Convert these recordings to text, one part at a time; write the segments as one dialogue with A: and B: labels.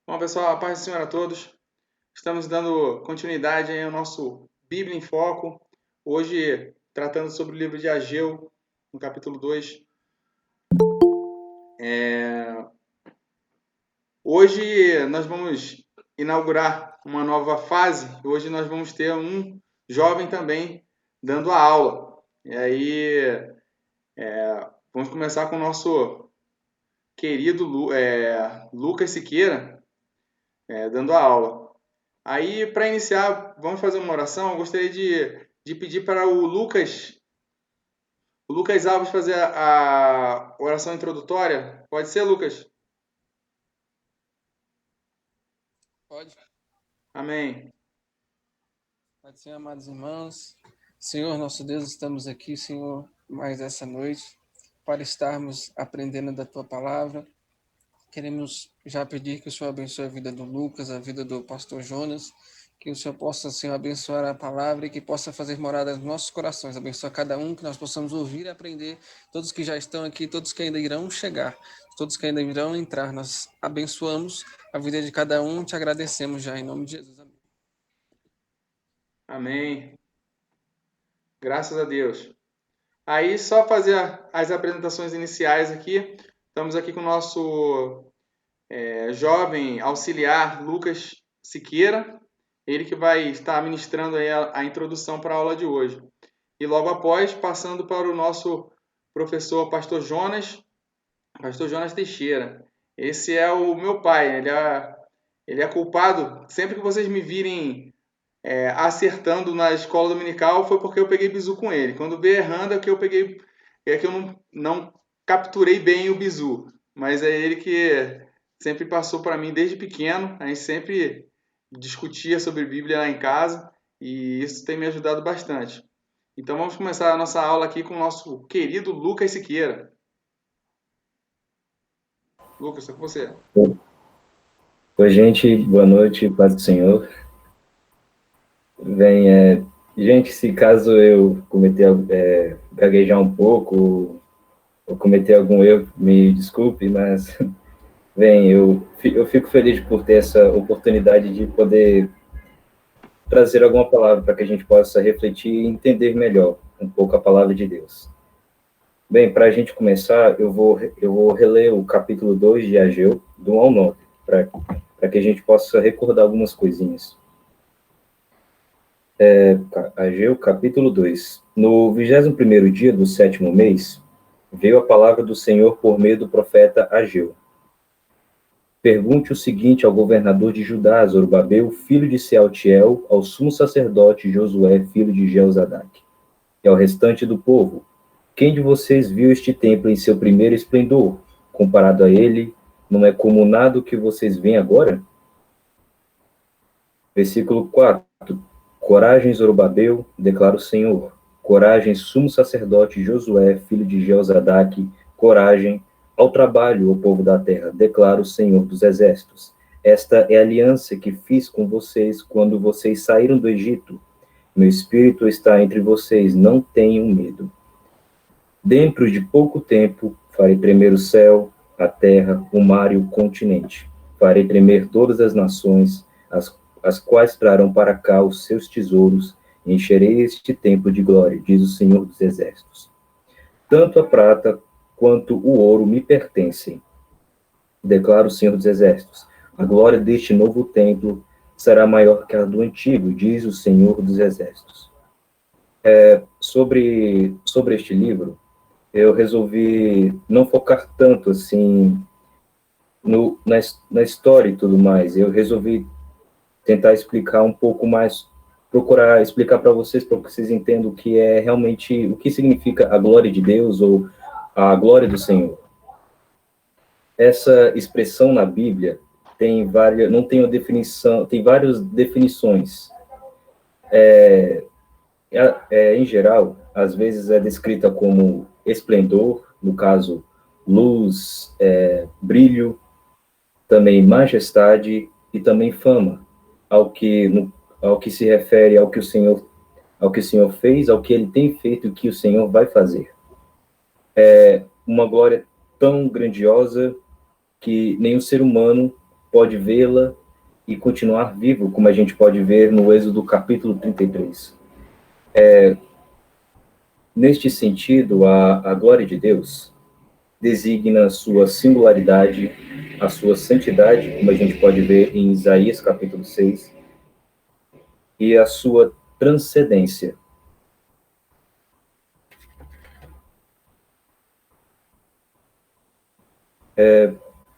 A: Bom, pessoal, a paz do Senhor a todos. Estamos dando continuidade aí ao nosso Bíblia em Foco. Hoje, tratando sobre o livro de Ageu, no capítulo 2. Hoje nós vamos inaugurar uma nova fase. Hoje nós vamos ter um jovem também dando a aula. E aí, vamos começar com o nosso querido Lucas Siqueira, dando a aula. Aí, para iniciar, vamos fazer uma oração. Eu gostaria de pedir para o Lucas Alves fazer a oração introdutória. Pode ser, Lucas?
B: Pode.
A: Amém.
B: Pode ser, amados irmãos. Senhor, nosso Deus, estamos aqui, Senhor, mais essa noite, para estarmos aprendendo da Tua palavra. Queremos já pedir que o Senhor abençoe a vida do Lucas, a vida do pastor Jonas, que o Senhor possa, Senhor, abençoar a palavra e que possa fazer morada nos nossos corações. Abençoa cada um, que nós possamos ouvir e aprender, todos que já estão aqui, todos que ainda irão chegar, todos que ainda irão entrar. Nós abençoamos a vida de cada um e te agradecemos já, em nome de Jesus. Amém.
A: Amém. Graças a Deus. Aí, só fazer as apresentações iniciais aqui. Estamos aqui com o nosso jovem auxiliar, Lucas Siqueira. Ele que vai estar ministrando aí a introdução para a aula de hoje. E logo após, passando para o nosso professor Pastor Jonas Teixeira. Esse é o meu pai, ele é culpado. Sempre que vocês me virem acertando na escola dominical, foi porque eu peguei bizu com ele. Quando veio errando, é que eu não capturei bem o bizu. Mas é ele que sempre passou para mim desde pequeno. A gente sempre discutia sobre Bíblia lá em casa e isso tem me ajudado bastante. Então vamos começar a nossa aula aqui com o nosso querido Lucas Siqueira. Lucas, é com você.
C: Oi, gente, boa noite, paz do Senhor. Gente, se caso eu gaguejar um pouco ou cometer algum erro, me desculpe, mas, eu fico feliz por ter essa oportunidade de poder trazer alguma palavra para que a gente possa refletir e entender melhor um pouco a palavra de Deus. Bem, para a gente começar, eu vou reler o capítulo 2 de Ageu, do 1 ao 9, para que a gente possa recordar algumas coisinhas. Ageu, capítulo 2. No 21º dia do 7º mês, veio a palavra do Senhor por meio do profeta Ageu. Pergunte o seguinte ao governador de Judá, Zorobabel, filho de Sealtiel, ao sumo sacerdote Josué, filho de Jeozadak, e ao restante do povo: quem de vocês viu este templo em seu primeiro esplendor? Comparado a ele, não é como nada o que vocês veem agora? Versículo 4. Coragem, Zorobabel, declara o Senhor. Coragem, sumo sacerdote Josué, filho de Jeozadak. Coragem, ao trabalho, ó povo da terra, declara o Senhor dos exércitos. Esta é a aliança que fiz com vocês quando vocês saíram do Egito. Meu espírito está entre vocês, não tenham medo. Dentro de pouco tempo, farei tremer o céu, a terra, o mar e o continente. Farei tremer todas as nações, as quais trarão para cá os seus tesouros, e encherei este templo de glória, diz o Senhor dos Exércitos. Tanto a prata quanto o ouro me pertencem, declara o Senhor dos Exércitos. A glória deste novo templo será maior que a do antigo, diz o Senhor dos Exércitos. Sobre este livro, eu resolvi não focar tanto assim na história e tudo mais. Eu resolvi tentar explicar um pouco mais, procurar explicar para vocês entendam o que é realmente, o que significa a glória de Deus ou a glória do Senhor. Essa expressão na Bíblia tem várias, não tem uma definição, tem várias definições. Em geral, às vezes é descrita como esplendor, no caso, luz, brilho, também majestade e também fama, ao que se refere ao que o Senhor fez, ao que ele tem feito e o que o Senhor vai fazer. É uma glória tão grandiosa que nenhum ser humano pode vê-la e continuar vivo, como a gente pode ver no Êxodo capítulo 33. Neste sentido, a glória de Deus designa a sua singularidade, a sua santidade, como a gente pode ver em Isaías capítulo 6, e a sua transcendência.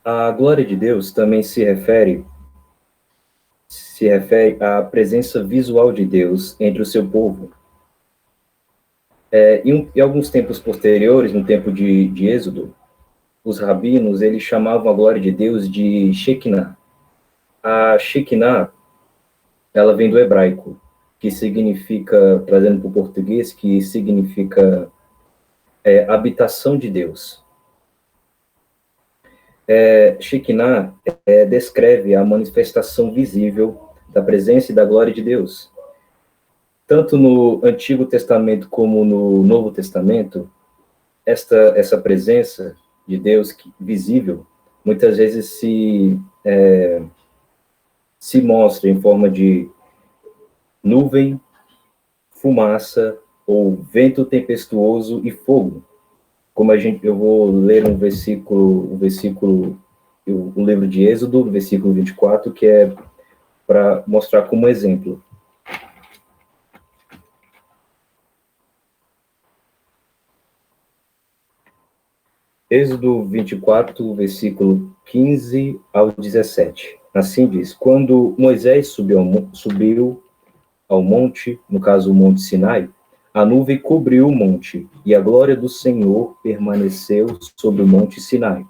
C: A glória de Deus também se refere à presença visual de Deus entre o seu povo. Em alguns tempos posteriores, no tempo de Êxodo, os rabinos, eles chamavam a glória de Deus de Shekinah. A Shekinah, ela vem do hebraico, que significa, trazendo para o português, que significa habitação de Deus. Shekinah descreve a manifestação visível da presença e da glória de Deus. Tanto no Antigo Testamento como no Novo Testamento, essa presença de Deus visível, muitas vezes se mostra em forma de nuvem, fumaça ou vento tempestuoso e fogo. Como eu vou ler o livro de Êxodo, versículo 24, que é para mostrar como exemplo. Êxodo 24, versículo 15 ao 17. Assim diz: quando Moisés subiu ao monte, no caso o Monte Sinai, a nuvem cobriu o monte, e a glória do Senhor permaneceu sobre o Monte Sinai.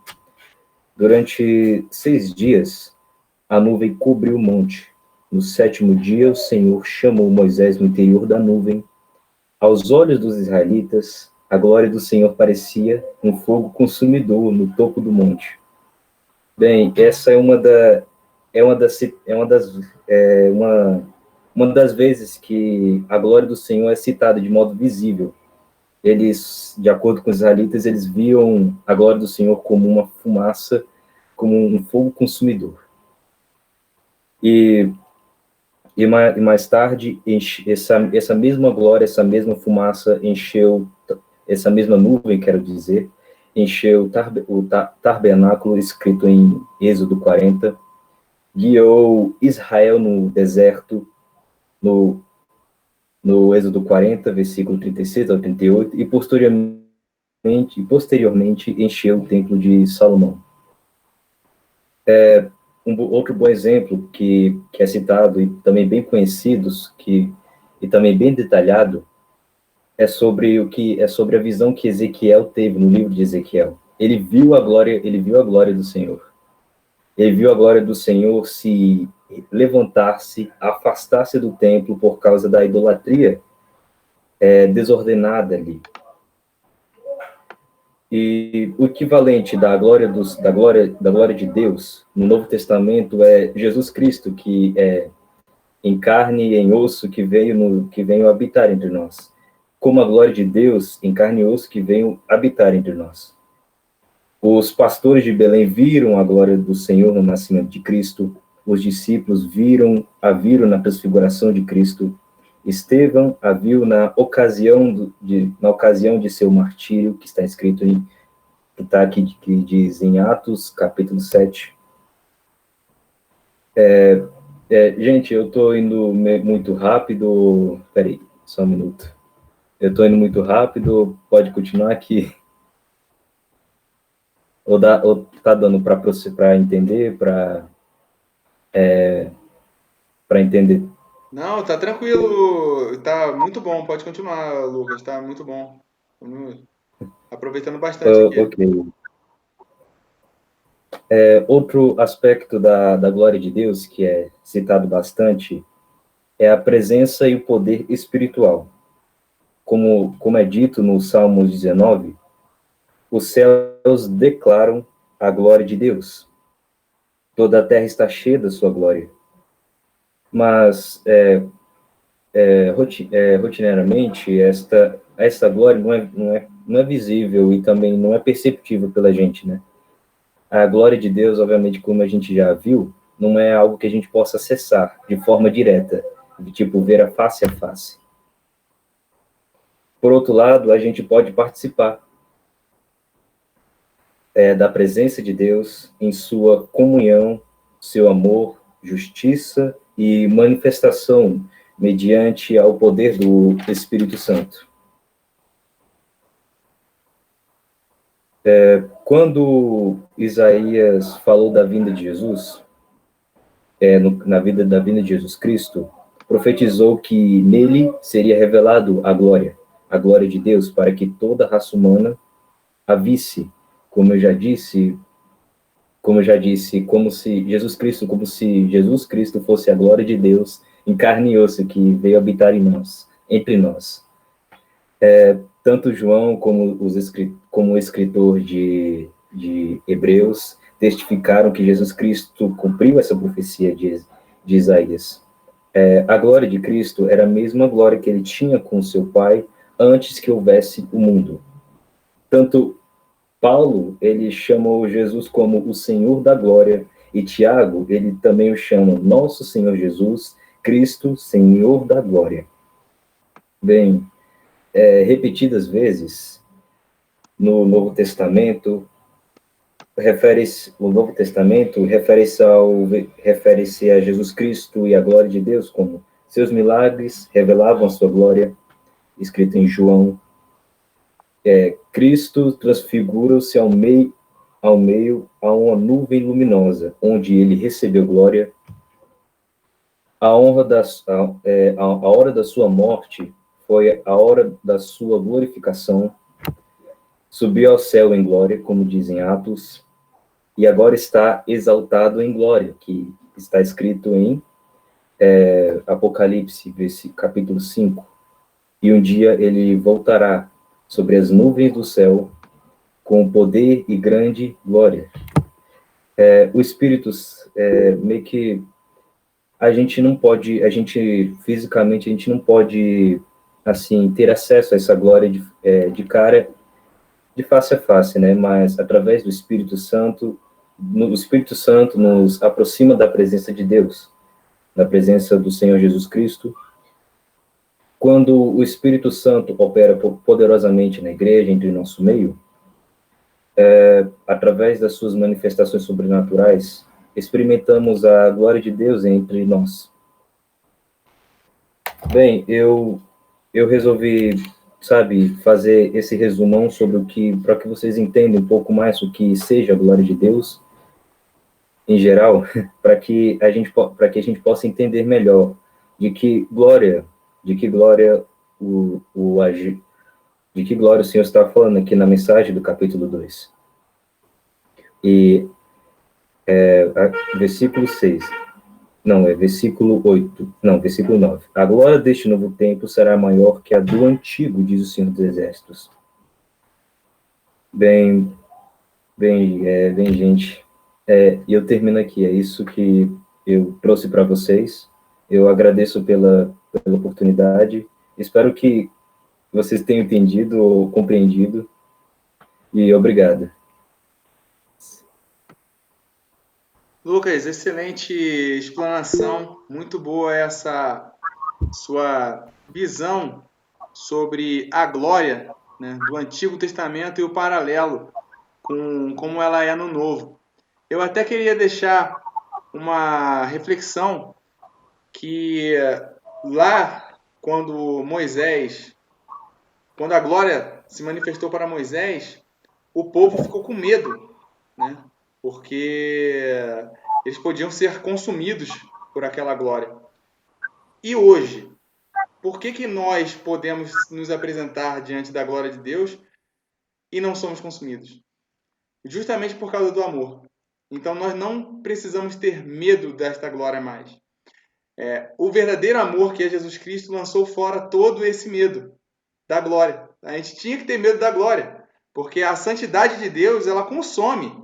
C: Durante 6 dias, a nuvem cobriu o monte. No 7º dia, o Senhor chamou Moisés no interior da nuvem. Aos olhos dos israelitas, a glória do Senhor parecia um fogo consumidor no topo do monte. Bem, essa é uma das vezes que a glória do Senhor é citada de modo visível. Eles, de acordo com os israelitas, eles viam a glória do Senhor como uma fumaça, como um fogo consumidor. E mais tarde, essa mesma glória, essa mesma fumaça encheu, essa mesma nuvem, quero dizer, encheu o tabernáculo escrito em Êxodo 40, guiou Israel no deserto, no Êxodo 40, versículo 36 ao 38, e posteriormente encheu o templo de Salomão. Outro bom exemplo que é citado e também bem conhecido, e também bem detalhado, é sobre a visão que Ezequiel teve no livro de Ezequiel. Ele viu a glória do Senhor. Ele viu a glória do Senhor se levantar-se, afastar-se do templo por causa da idolatria desordenada ali. E o equivalente da glória de Deus no Novo Testamento é Jesus Cristo, que é em carne e em osso, que veio habitar entre nós. Como a glória de Deus em carne e osso, que veio habitar entre nós. Os pastores de Belém viram a glória do Senhor no nascimento de Cristo. Os discípulos viram na transfiguração de Cristo. Estevão a viu na ocasião de seu martírio, que está escrito que diz em Atos, capítulo 7. Gente, eu estou indo muito rápido. Peraí, só um minuto. Eu estou indo muito rápido, pode continuar aqui. Ou tá dando para entender, para entender?
A: Não, tá tranquilo, tá muito bom, pode continuar, Lucas, tá muito bom. Aproveitando bastante aqui.
C: Ok. Outro aspecto da glória de Deus, que é citado bastante, é a presença e o poder espiritual. Como é dito no Salmo 19, os céus declaram a glória de Deus. Toda a terra está cheia da sua glória. Mas, rotineiramente, essa glória não é visível e também não é perceptível pela gente, né? A glória de Deus, obviamente, como a gente já viu, não é algo que a gente possa acessar de forma direta, de tipo ver a face. Por outro lado, a gente pode participar da presença de Deus em sua comunhão, seu amor, justiça e manifestação mediante ao poder do Espírito Santo. Quando Isaías falou da vinda de Jesus, da vinda de Jesus Cristo, profetizou que nele seria revelado a glória de Deus, para que toda a raça humana a visse, como eu já disse, como se Jesus Cristo fosse a glória de Deus em carne e osso que veio habitar em nós, entre nós. Tanto João como o escritor de Hebreus testificaram que Jesus Cristo cumpriu essa profecia de Isaías. A glória de Cristo era a mesma glória que ele tinha com seu Pai antes que houvesse o mundo. Tanto Paulo, ele chamou Jesus como o Senhor da glória, e Tiago, ele também o chama Nosso Senhor Jesus Cristo, Senhor da glória. Bem, repetidas vezes no Novo Testamento, o Novo Testamento refere-se a Jesus Cristo e a glória de Deus, como seus milagres revelavam a sua glória, escrito em João. Cristo transfigura-se ao meio a uma nuvem luminosa, onde ele recebeu glória. A hora da sua morte foi a hora da sua glorificação. Subiu ao céu em glória, como dizem Atos, e agora está exaltado em glória, que está escrito em Apocalipse, capítulo 5. E um dia ele voltará sobre as nuvens do céu com poder e grande glória. O Espírito, meio que fisicamente, a gente não pode, assim, ter acesso a essa glória de cara, de face a face, né? Mas através do Espírito Santo, o Espírito Santo nos aproxima da presença de Deus, da presença do Senhor Jesus Cristo. Quando o Espírito Santo opera poderosamente na igreja, entre nosso meio, através das suas manifestações sobrenaturais, experimentamos a glória de Deus entre nós. Bem, eu resolvi, fazer esse resumão sobre para que vocês entendam um pouco mais o que seja a glória de Deus, em geral, para que a gente possa entender melhor de que glória o Senhor está falando aqui na mensagem do capítulo 2. E versículo 6. Não, versículo 8. Não, versículo 9. A glória deste novo tempo será maior que a do antigo, diz o Senhor dos Exércitos. Bem, gente. E eu termino aqui. É isso que eu trouxe para vocês. Eu agradeço pela oportunidade. Espero que vocês tenham entendido ou compreendido. E obrigado.
A: Lucas, excelente explanação. Muito boa essa sua visão sobre a glória, né, do Antigo Testamento e o paralelo com como ela é no Novo. Eu até queria deixar uma reflexão que lá quando a glória se manifestou para Moisés, o povo ficou com medo, né? Porque eles podiam ser consumidos por aquela glória. E hoje, por que nós podemos nos apresentar diante da glória de Deus e não somos consumidos? Justamente por causa do amor. Então nós não precisamos ter medo desta glória mais. O verdadeiro amor, que é Jesus Cristo, lançou fora todo esse medo da glória. A gente tinha que ter medo da glória, porque a santidade de Deus, ela consome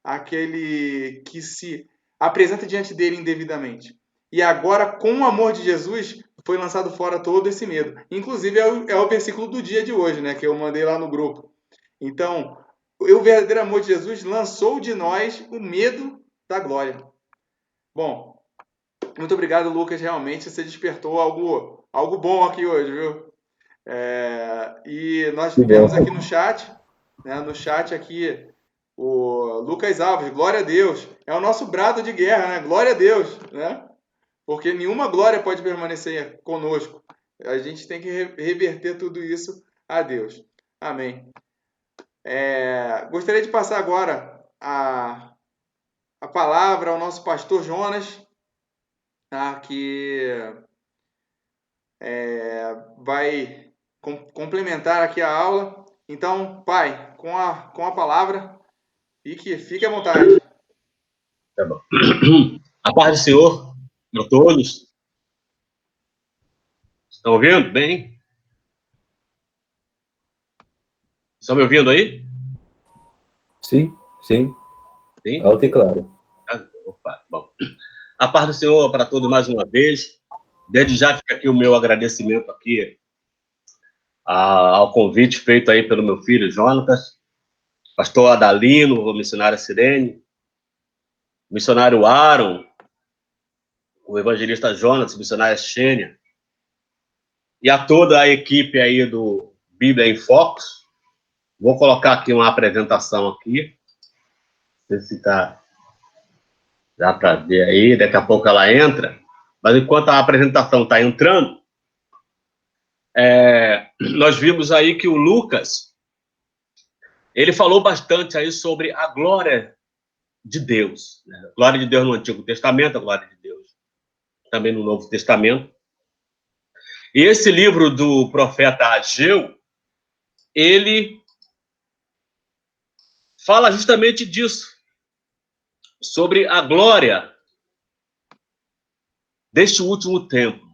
A: aquele que se apresenta diante dele indevidamente. E agora, com o amor de Jesus, foi lançado fora todo esse medo. Inclusive, é o versículo do dia de hoje, né, que eu mandei lá no grupo. Então, o verdadeiro amor de Jesus lançou de nós o medo da glória. Bom, muito obrigado, Lucas. Realmente você despertou algo bom aqui hoje, viu? E nós
C: Que
A: tivemos
C: bom.
A: aqui no chat, né? No chat aqui, o Lucas Alves, glória a Deus. É o nosso brado de guerra, né? Glória a Deus, né? Porque nenhuma glória pode permanecer conosco. A gente tem que reverter tudo isso a Deus. Amém. Gostaria de passar agora a palavra ao nosso pastor Jonas, tá? Que vai complementar aqui a aula. Então, pai, com a palavra, fique à vontade.
D: Tá bom. A paz do Senhor para todos. Estão ouvindo bem? Estão me ouvindo aí?
C: Sim, sim.
D: Sim?
C: Alto e claro.
D: Opa, bom. A paz do Senhor para todos mais uma vez. Desde já fica aqui o meu agradecimento aqui ao convite feito aí pelo meu filho, Jonatas, pastor Adalino, o missionário Sirene, missionário Aaron, o evangelista Jonas, missionária Xênia, e a toda a equipe aí do Bíblia em Focos. Vou colocar aqui uma apresentação aqui. Não sei se tá... Dá para ver aí, daqui a pouco ela entra. Mas enquanto a apresentação está entrando, nós vimos aí que o Lucas, ele falou bastante aí sobre a glória de Deus. Né? A glória de Deus no Antigo Testamento, a glória de Deus também no Novo Testamento. E esse livro do profeta Ageu, ele fala justamente disso, sobre a glória deste último tempo.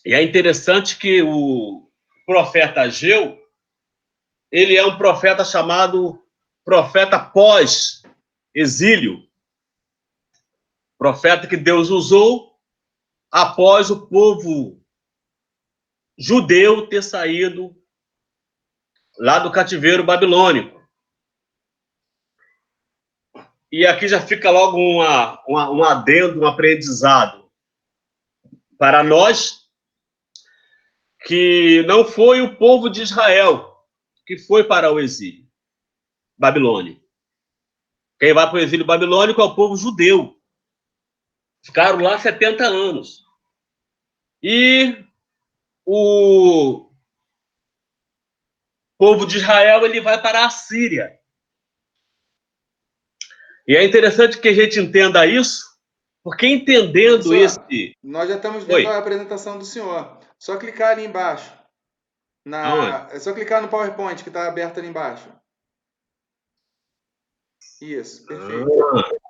D: E é interessante que o profeta Ageu, ele é um profeta chamado profeta pós-exílio. Profeta que Deus usou após o povo judeu ter saído lá do cativeiro babilônico. E aqui já fica logo um adendo, um aprendizado para nós, que não foi o povo de Israel que foi para o exílio babilônico. Quem vai para o exílio babilônico é o povo judeu. Ficaram lá 70 anos. E o povo de Israel, ele vai para a Síria. E é interessante que a gente entenda isso, porque entendendo
A: Professor,
D: esse...
A: nós já estamos vendo a apresentação do senhor. Só clicar ali embaixo. É só clicar no PowerPoint que está aberto ali embaixo. Isso, perfeito.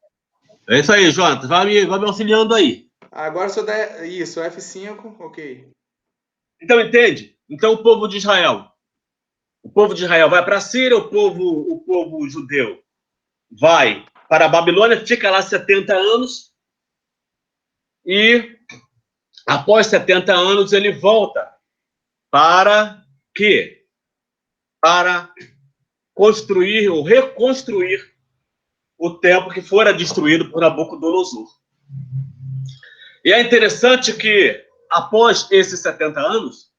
D: É isso aí, Jonathan. Vai me auxiliando aí.
A: Agora só dá isso, F5, ok.
D: Então, entende? Então, o povo de Israel vai para a Síria, o povo judeu vai para a Babilônia, fica lá 70 anos, e após 70 anos ele volta para quê? Para construir ou reconstruir o templo que fora destruído por Nabucodonosor. E é interessante que, após esses 70 anos,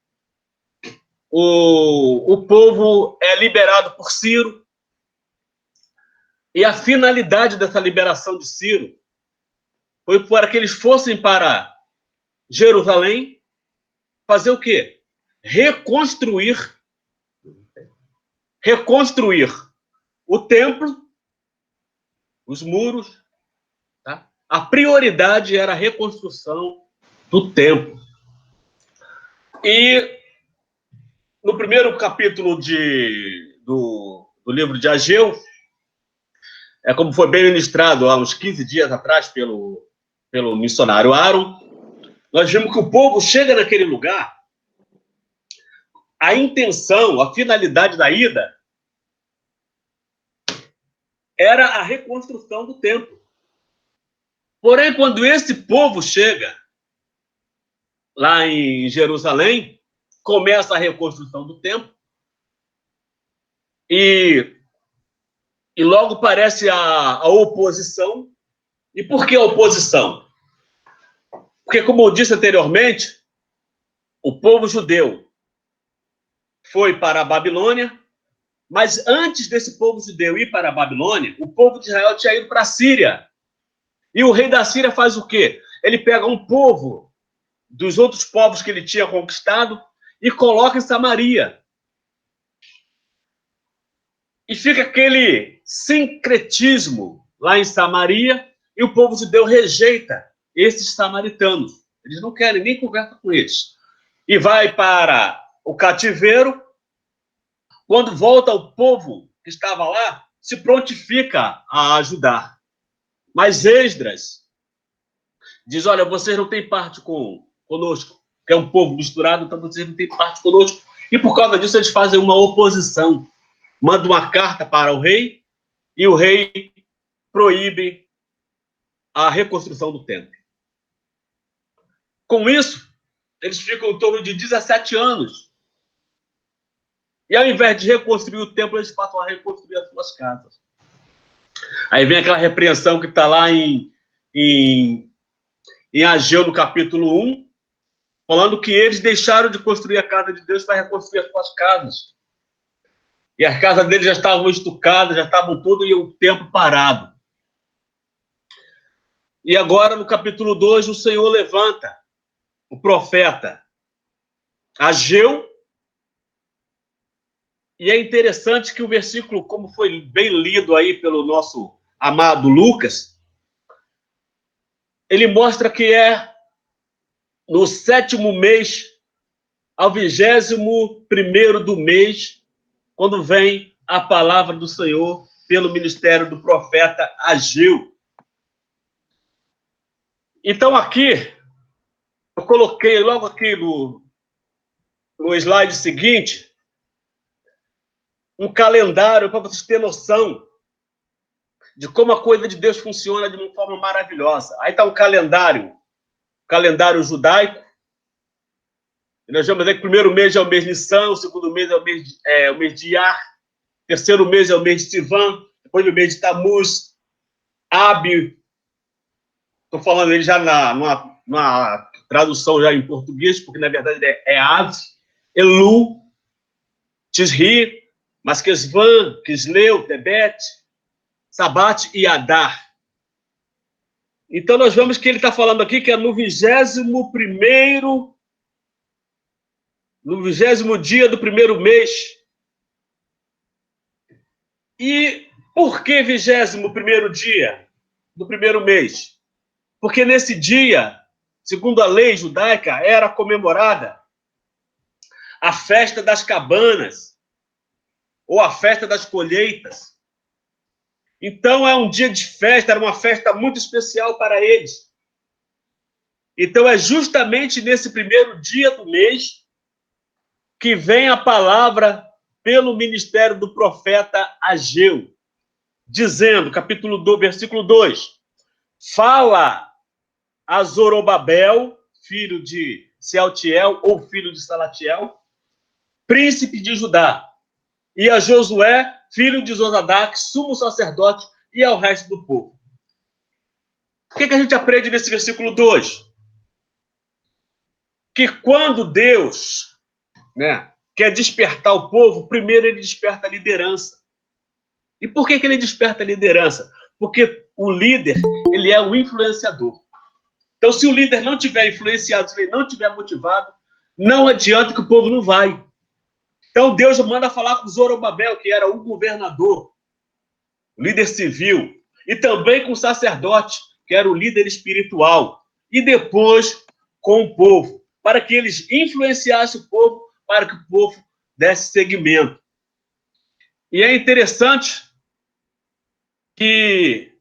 D: o povo é liberado por Ciro, e a finalidade dessa liberação de Ciro foi para que eles fossem para Jerusalém fazer o quê? Reconstruir o templo, os muros. Tá? A prioridade era a reconstrução do templo. E no primeiro capítulo do livro de Ageu, como foi bem ministrado há uns 15 dias atrás pelo missionário Aaron, nós vimos que o povo chega naquele lugar, a intenção, a finalidade da ida era a reconstrução do templo. Porém, quando esse povo chega lá em Jerusalém, começa a reconstrução do templo, E logo parece a oposição. E por que a oposição? Porque, como eu disse anteriormente, o povo judeu foi para a Babilônia, mas antes desse povo judeu ir para a Babilônia, o povo de Israel tinha ido para a Síria. E o rei da Síria faz o quê? Ele pega um povo dos outros povos que ele tinha conquistado e coloca em Samaria. E fica aquele sincretismo lá em Samaria, e o povo judeu rejeita esses samaritanos. Eles não querem nem conversa com eles. E vai para o cativeiro. Quando volta, o povo que estava lá se prontifica a ajudar. Mas Esdras diz, olha, vocês não têm parte conosco, que é um povo misturado, então vocês não têm parte conosco. E por causa disso eles fazem uma oposição. Mandam uma carta para o rei, e o rei proíbe a reconstrução do templo. Com isso, eles ficam em torno de 17 anos. E ao invés de reconstruir o templo, eles passam a reconstruir as suas casas. Aí vem aquela repreensão que está lá em Ageu, no capítulo 1, falando que eles deixaram de construir a casa de Deus para reconstruir as suas casas. E as casas deles já estavam estucadas, já estavam tudo e o templo parado. E agora, no capítulo 2, o Senhor levanta o profeta Ageu. E é interessante que o versículo, como foi bem lido aí pelo nosso amado Lucas, ele mostra que é no 7º mês, ao 21º do mês, quando vem a palavra do Senhor pelo ministério do profeta Ageu. Então aqui, eu coloquei logo aqui no slide seguinte, um calendário para vocês terem noção de como a coisa de Deus funciona de uma forma maravilhosa. Aí está o calendário judaico. E nós vamos ver que o primeiro mês é o mês de Nissan, o segundo mês é o mês de Iyar, o terceiro mês é o mês de Sivan, depois o mês de Tamuz, Ab. Estou falando ele já numa tradução já em português, porque na verdade é Av, Elu, Tisri, Masquesvan, Quisleu, Tebet, Sabat e Adar. Então, nós vemos que ele está falando aqui que é no 21º dia do primeiro mês. E por que 21º dia do primeiro mês? Porque nesse dia, segundo a lei judaica, era comemorada a festa das cabanas, ou a festa das colheitas. Então, é um dia de festa, era uma festa muito especial para eles. Então, é justamente nesse primeiro dia do mês que vem a palavra pelo ministério do profeta Ageu, dizendo, capítulo 2, versículo 2, fala a Zorobabel, filho de Sealtiel, ou filho de Salatiel, príncipe de Judá, e a Josué, filho de Josadac, sumo sacerdote, e ao resto do povo. O que a gente aprende nesse versículo 2? Que quando Deus, quer despertar o povo, primeiro ele desperta a liderança. E por que ele desperta a liderança? Porque o líder, ele é o influenciador. Então, se o líder não tiver influenciado, se ele não tiver motivado, não adianta que o povo não vai. Então, Deus manda falar com Zorobabel, que era o governador, o líder civil, e também com o sacerdote, que era o líder espiritual, e depois com o povo, para que eles influenciassem o povo, para que o povo desse seguimento. E é interessante que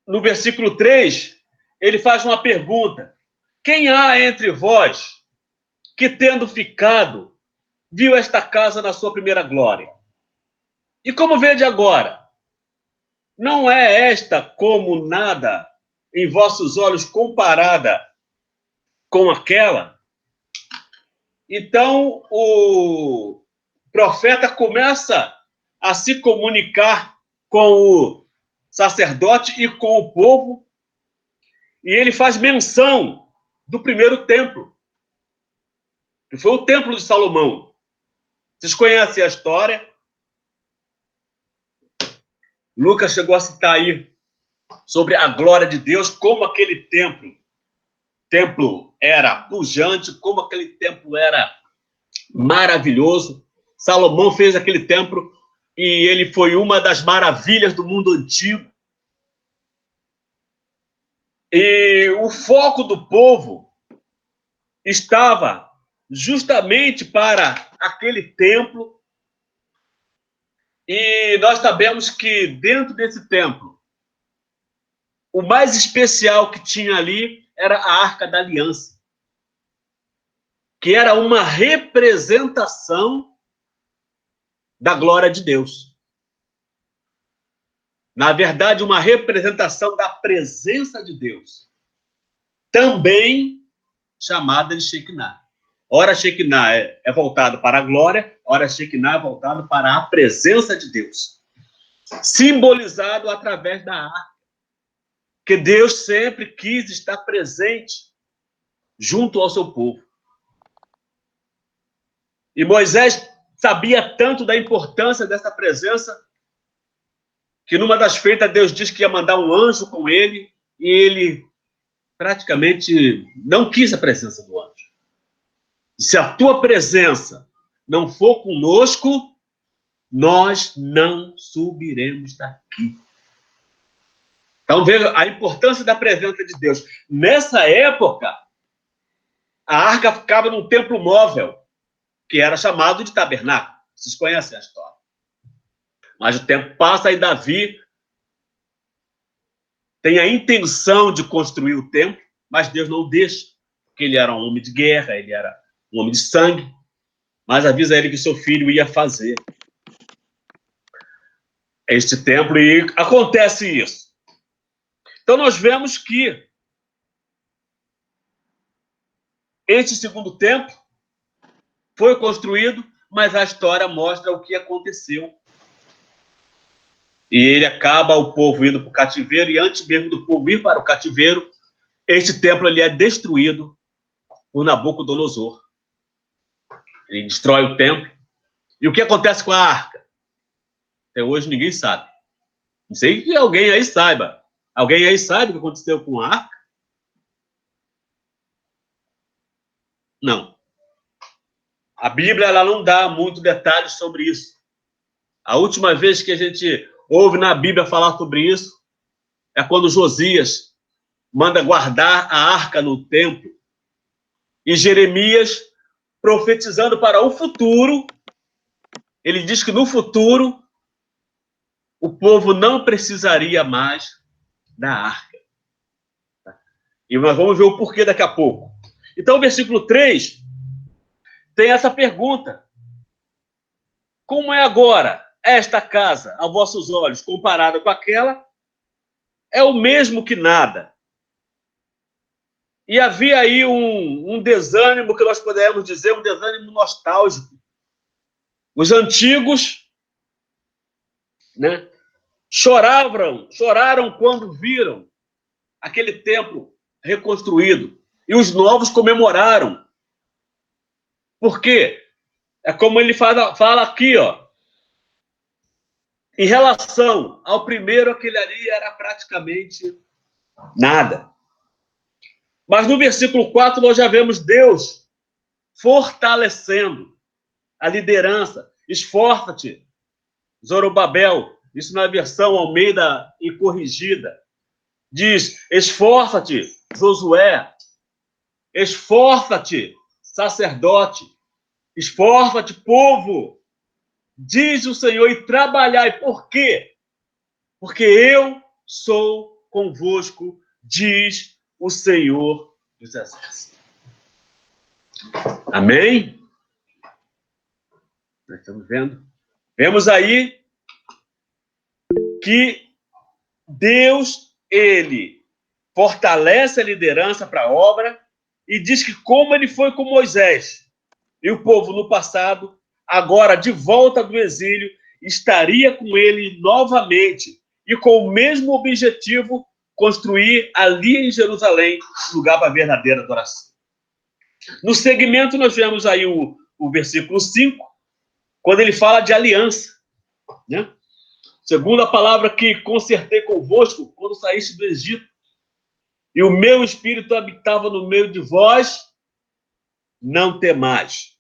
D: no versículo 3, ele faz uma pergunta: quem há entre vós que, tendo ficado, viu esta casa na sua primeira glória? E como vede agora? Não é esta como nada em vossos olhos comparada com aquela? Então, o profeta começa a se comunicar com o sacerdote e com o povo, e ele faz menção do primeiro templo, que foi o templo de Salomão. Vocês conhecem a história? Lucas chegou a citar aí sobre a glória de Deus, como aquele templo era pujante, como aquele templo era maravilhoso. Salomão fez aquele templo e ele foi uma das maravilhas do mundo antigo. E o foco do povo estava justamente para aquele templo. E nós sabemos que dentro desse templo, o mais especial que tinha ali era a Arca da Aliança, que era uma representação da glória de Deus. Na verdade, uma representação da presença de Deus, também chamada de Shekinah. Ora, Shekinah é voltado para a glória, ora, Shekinah é voltado para a presença de Deus, simbolizado através da arca, que Deus sempre quis estar presente junto ao seu povo. E Moisés sabia tanto da importância dessa presença, que numa das feitas Deus disse que ia mandar um anjo com ele, e ele praticamente não quis a presença do anjo. Se a tua presença não for conosco, nós não subiremos daqui. Então, veja a importância da presença de Deus. Nessa época, a arca ficava num templo móvel, que era chamado de tabernáculo. Vocês conhecem a história. Mas o tempo passa e Davi tem a intenção de construir o templo, mas Deus não deixa, porque ele era um homem de guerra, ele era um homem de sangue, mas avisa ele que seu filho ia fazer este templo, e acontece isso. Então nós vemos que este segundo templo foi construído, mas a história mostra o que aconteceu. E ele acaba o povo indo para o cativeiro, e antes mesmo do povo ir para o cativeiro, este templo ele é destruído por Nabucodonosor. Ele destrói o templo. E o que acontece com a arca? Até hoje ninguém sabe. Não sei que alguém aí saiba. Alguém aí sabe o que aconteceu com a arca? Não. A Bíblia ela não dá muito detalhes sobre isso. A última vez que a gente ouve na Bíblia falar sobre isso é quando Josias manda guardar a arca no templo. E Jeremias, profetizando para o futuro, ele diz que no futuro o povo não precisaria mais da arca. E nós vamos ver o porquê daqui a pouco. Então, o versículo 3 tem essa pergunta: como é agora esta casa, a vossos olhos, comparada com aquela? É o mesmo que nada. E havia aí um desânimo, que nós podemos dizer, um desânimo nostálgico. Os antigos, né, choraram quando viram aquele templo reconstruído. E os novos comemoraram. Por quê? É como ele fala aqui, ó. Em relação ao primeiro, aquele ali era praticamente nada. Mas no versículo 4 nós já vemos Deus fortalecendo a liderança. Esforça-te, Zorobabel. Isso na versão Almeida e corrigida. Diz: esforça-te, Josué. Esforça-te, sacerdote. Esforça-te, povo. Diz o Senhor, e trabalhai. Por quê? Porque eu sou convosco, diz o Senhor dos Exércitos. Amém? Nós estamos vendo. Vemos aí que Deus, ele fortalece a liderança para a obra e diz que como ele foi com Moisés e o povo no passado, agora de volta do exílio, estaria com ele novamente e com o mesmo objetivo, construir ali em Jerusalém lugar para a verdadeira adoração. No segmento, nós vemos aí o versículo 5, quando ele fala de aliança, né? Segundo a palavra que concertei convosco quando saíste do Egito, e o meu espírito habitava no meio de vós, não temais.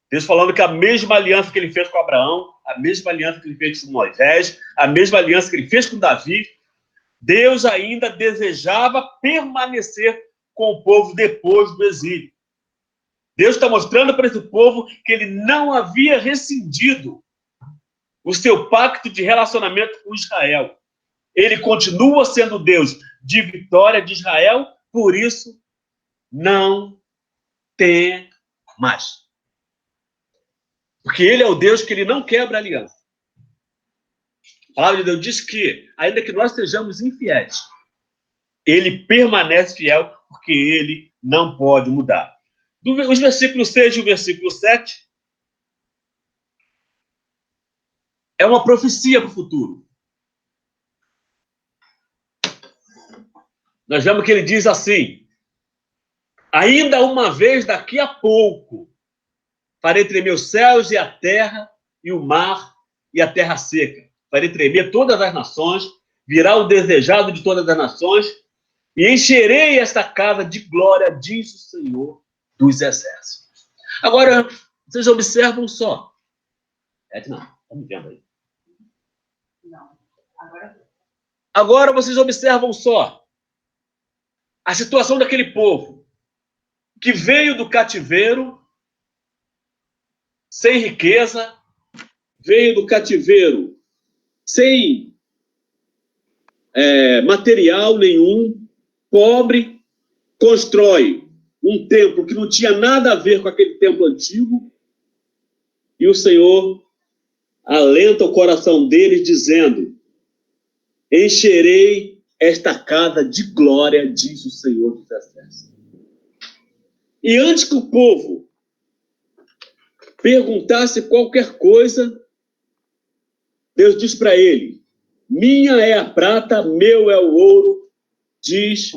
D: Deus falando que a mesma aliança que ele fez com Abraão, a mesma aliança que ele fez com Moisés, a mesma aliança que ele fez com Davi, Deus ainda desejava permanecer com o povo depois do exílio. Deus está mostrando para esse povo que ele não havia rescindido o seu pacto de relacionamento com Israel. Ele continua sendo Deus de vitória de Israel, por isso, não tem mais. Porque ele é o Deus que ele não quebra a aliança. A palavra de Deus diz que, ainda que nós sejamos infiéis, ele permanece fiel, porque ele não pode mudar. Os versículos 6 e o versículo 7 é uma profecia para o futuro. Nós vemos que ele diz assim: ainda uma vez daqui a pouco, farei tremer os céus e a terra, e o mar e a terra seca. Farei tremer todas as nações, virá o desejado de todas as nações, e encherei esta casa de glória, diz o Senhor dos exércitos. Agora, vocês observam só. Não, está me vendo aí. Não, agora vocês observam só a situação daquele povo que veio do cativeiro sem riqueza, veio do cativeiro sem material nenhum, pobre, constrói um templo que não tinha nada a ver com aquele templo antigo, e o Senhor alenta o coração deles, dizendo: encherei esta casa de glória, diz o Senhor dos exércitos. E antes que o povo perguntasse qualquer coisa, Deus diz para ele: minha é a prata, meu é o ouro, diz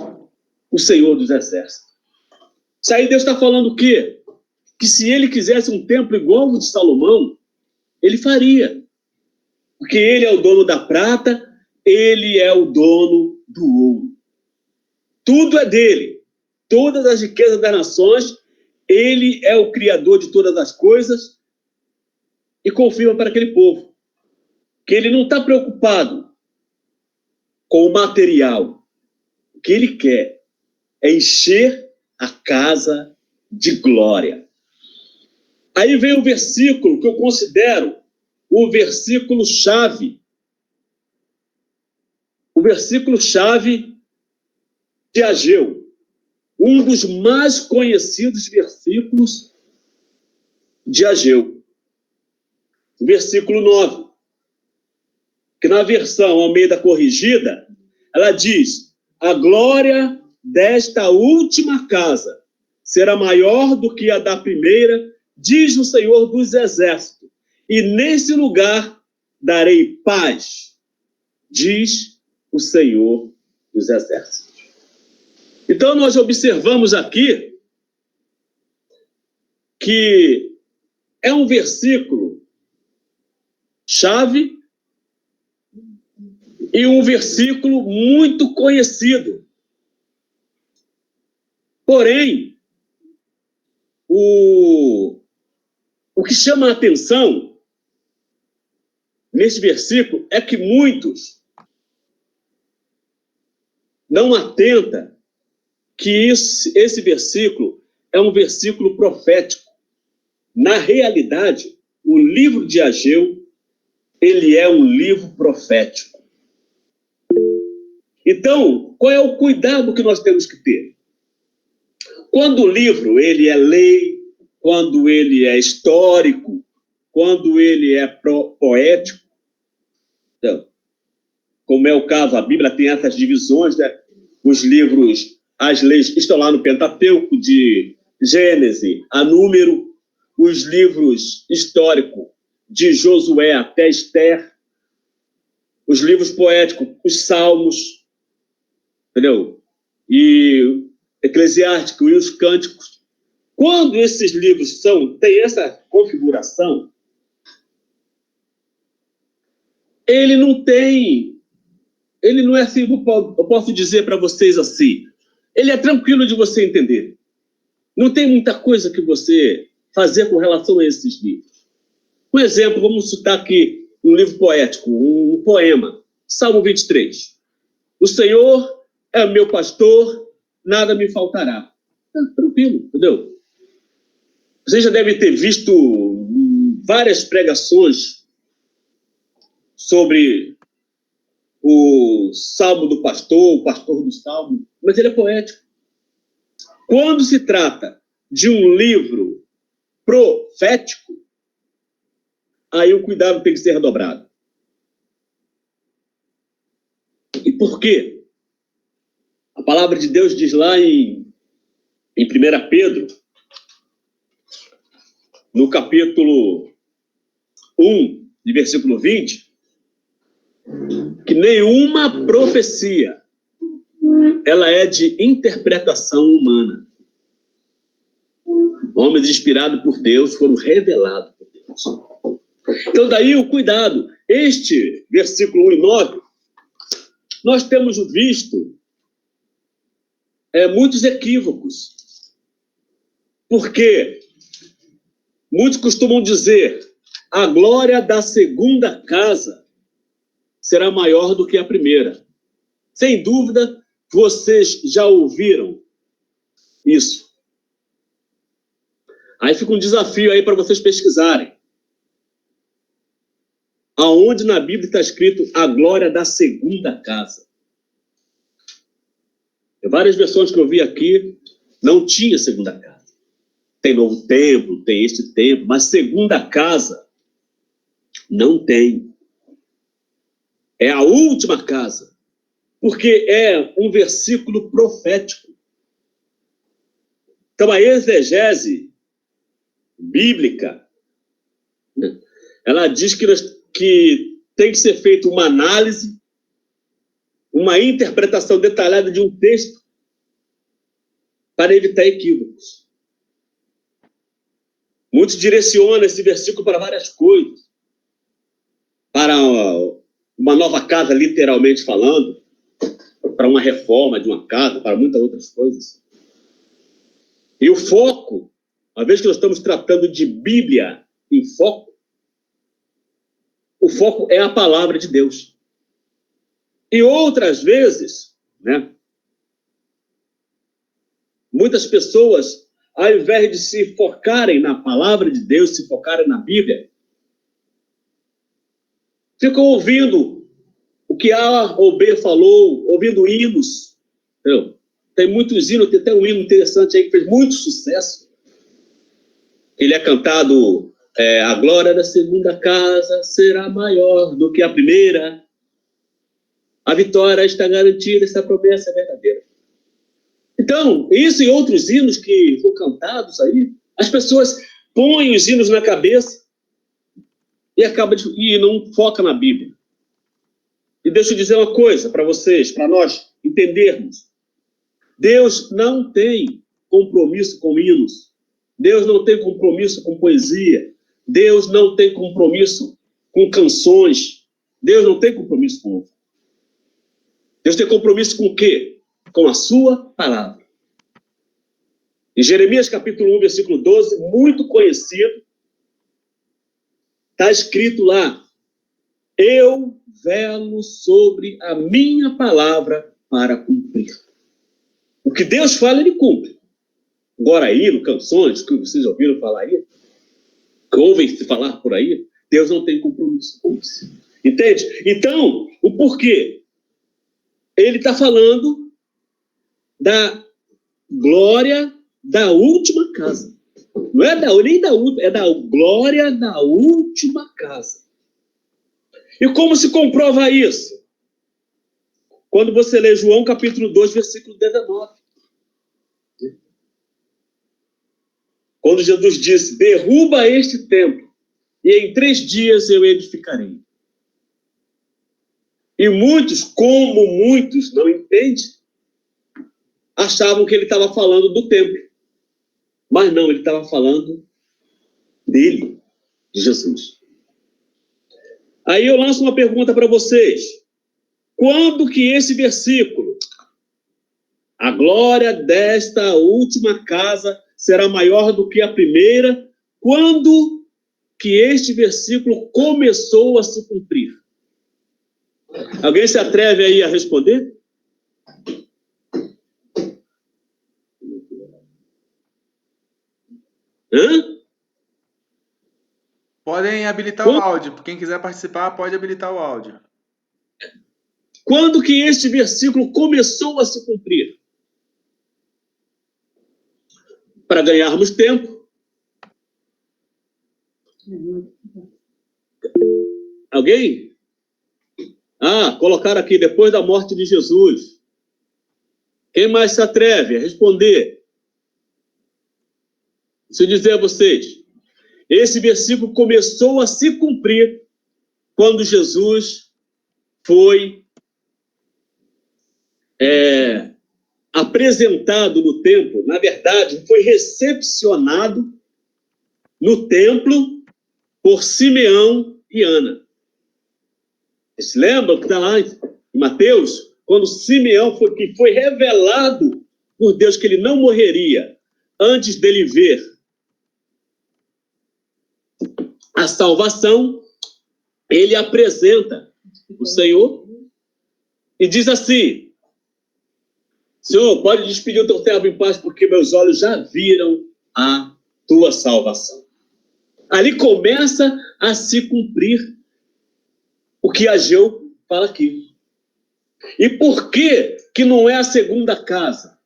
D: o Senhor dos exércitos. Isso aí Deus está falando o quê? Que se ele quisesse um templo igual ao de Salomão, ele faria. Porque ele é o dono da prata, ele é o dono do ouro. Tudo é dele. Todas as riquezas das nações, ele é o criador de todas as coisas, e confirma para aquele povo que ele não está preocupado com o material. O que ele quer é encher a casa de glória. Aí vem o versículo que eu considero o versículo-chave. O versículo-chave de Ageu. Um dos mais conhecidos versículos de Ageu. O versículo 9. Que na versão Almeida Corrigida, ela diz: a glória desta última casa será maior do que a da primeira, diz o Senhor dos exércitos, e nesse lugar darei paz, diz o Senhor dos exércitos. Então nós observamos aqui que é um versículo chave e um versículo muito conhecido. Porém, o que chama a atenção nesse versículo é que muitos não atentam que esse versículo é um versículo profético. Na realidade, o livro de Ageu, ele é um livro profético. Então, qual é o cuidado que nós temos que ter? Quando o livro ele é lei, quando ele é histórico, quando ele é poético, então, como é o caso, a Bíblia tem essas divisões, né? Os livros, as leis estão lá no Pentateuco, de Gênesis a Número. os livros históricos de Josué até Esther, os livros poéticos, os Salmos, entendeu? E Eclesiástico e os Cânticos. Quando esses livros têm essa configuração, ele não é assim, eu posso dizer para vocês assim, ele é tranquilo de você entender. Não tem muita coisa que você fazer com relação a esses livros. Um exemplo, vamos citar aqui um livro poético, um poema, Salmo 23. O Senhor é meu pastor, nada me faltará. Tranquilo, entendeu? Você já deve ter visto várias pregações sobre o Salmo do Pastor, o Pastor do Salmo, mas ele é poético. Quando se trata de um livro profético, aí o cuidado tem que ser redobrado. E por quê? A palavra de Deus diz lá em 1 Pedro, no capítulo 1, de versículo 20, que nenhuma profecia ela é de interpretação humana. Homens inspirados por Deus foram revelados por Deus. Então, daí o cuidado. Este versículo 1 e 9, nós temos visto muitos equívocos. Porque muitos costumam dizer: a glória da segunda casa será maior do que a primeira. Sem dúvida, vocês já ouviram isso. Aí fica um desafio aí para vocês pesquisarem. Aonde na Bíblia está escrito a glória da segunda casa? Tem várias versões que eu vi aqui, não tinha segunda casa. Tem novo templo, tem este templo, mas segunda casa não tem. É a última casa, porque é um versículo profético. Então, a exegese bíblica, ela diz que tem que ser feita uma análise, uma interpretação detalhada de um texto para evitar equívocos. Muitos direcionam esse versículo para várias coisas. Para uma nova casa, literalmente falando, para uma reforma de uma casa, para muitas outras coisas. E o foco, uma vez que nós estamos tratando de Bíblia em foco, o foco é a palavra de Deus. E outras vezes, muitas pessoas, ao invés de se focarem na palavra de Deus, se focarem na Bíblia, ficam ouvindo o que A ou B falou, ouvindo hinos. Entendeu? Tem muitos hinos, tem até um hino interessante aí que fez muito sucesso. Ele é cantado, a glória da segunda casa será maior do que a primeira. A vitória está garantida, essa promessa é verdadeira. Então, isso e outros hinos que foram cantados aí, as pessoas põem os hinos na cabeça e não foca na Bíblia. E deixa eu dizer uma coisa para vocês, para nós entendermos. Deus não tem compromisso com hinos. Deus não tem compromisso com poesia. Deus não tem compromisso com canções. Deus não tem compromisso com louvor. Deus tem compromisso com o quê? Com a sua palavra. Em Jeremias capítulo 1, versículo 12, muito conhecido, está escrito lá: eu velo sobre a minha palavra para cumprir. O que Deus fala, ele cumpre. Agora aí, no canções que vocês ouviram falar aí, que ouvem-se falar por aí, Deus não tem compromisso com isso. Entende? Então, o porquê? Ele está falando da glória da última casa. Não é nem da última, é da glória da última casa. E como se comprova isso? Quando você lê João capítulo 2, versículo 19. quando Jesus disse, derruba este templo, e em 3 dias eu edificarei. E muitos, como muitos não entendem, achavam que ele estava falando do templo. Mas não, ele estava falando dele, de Jesus. Aí eu lanço uma pergunta para vocês. Quando que esse versículo, a glória desta última casa será maior do que a primeira, quando que este versículo começou a se cumprir? Alguém se atreve aí a responder? Hã?
A: Podem habilitar o áudio. Quem quiser participar, pode habilitar o áudio.
D: Quando que este versículo começou a se cumprir? Para ganharmos tempo. Alguém? Colocaram aqui, depois da morte de Jesus. Quem mais se atreve a responder? Deixa eu dizer a vocês. Esse versículo começou a se cumprir quando Jesus foi apresentado no templo. Na verdade, foi recepcionado no templo por Simeão e Ana. Vocês lembram que está lá em Mateus? Quando Simeão foi revelado por Deus que ele não morreria antes dele ver a salvação, ele apresenta o Senhor e diz assim: Senhor, pode despedir o teu servo em paz, porque meus olhos já viram a tua salvação. Ali começa a se cumprir o que Ageu fala aqui. E por que não é a segunda casa?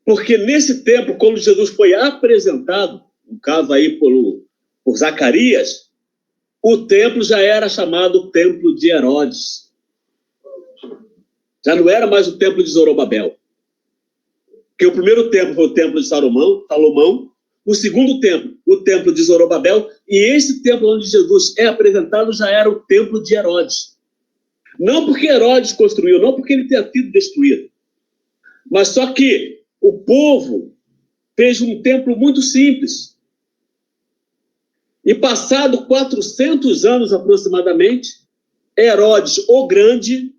D: Porque nesse tempo, quando Jesus foi apresentado, no caso aí por Zacarias, o templo já era chamado Templo de Herodes. Já não era mais o Templo de Zorobabel. Porque o primeiro templo foi o Templo de Salomão, o segundo templo, o Templo de Zorobabel, e esse templo onde Jesus é apresentado já era o Templo de Herodes. Não porque Herodes construiu, não porque ele tenha sido destruído, mas só que o povo fez um templo muito simples. E passado 400 anos aproximadamente, Herodes o Grande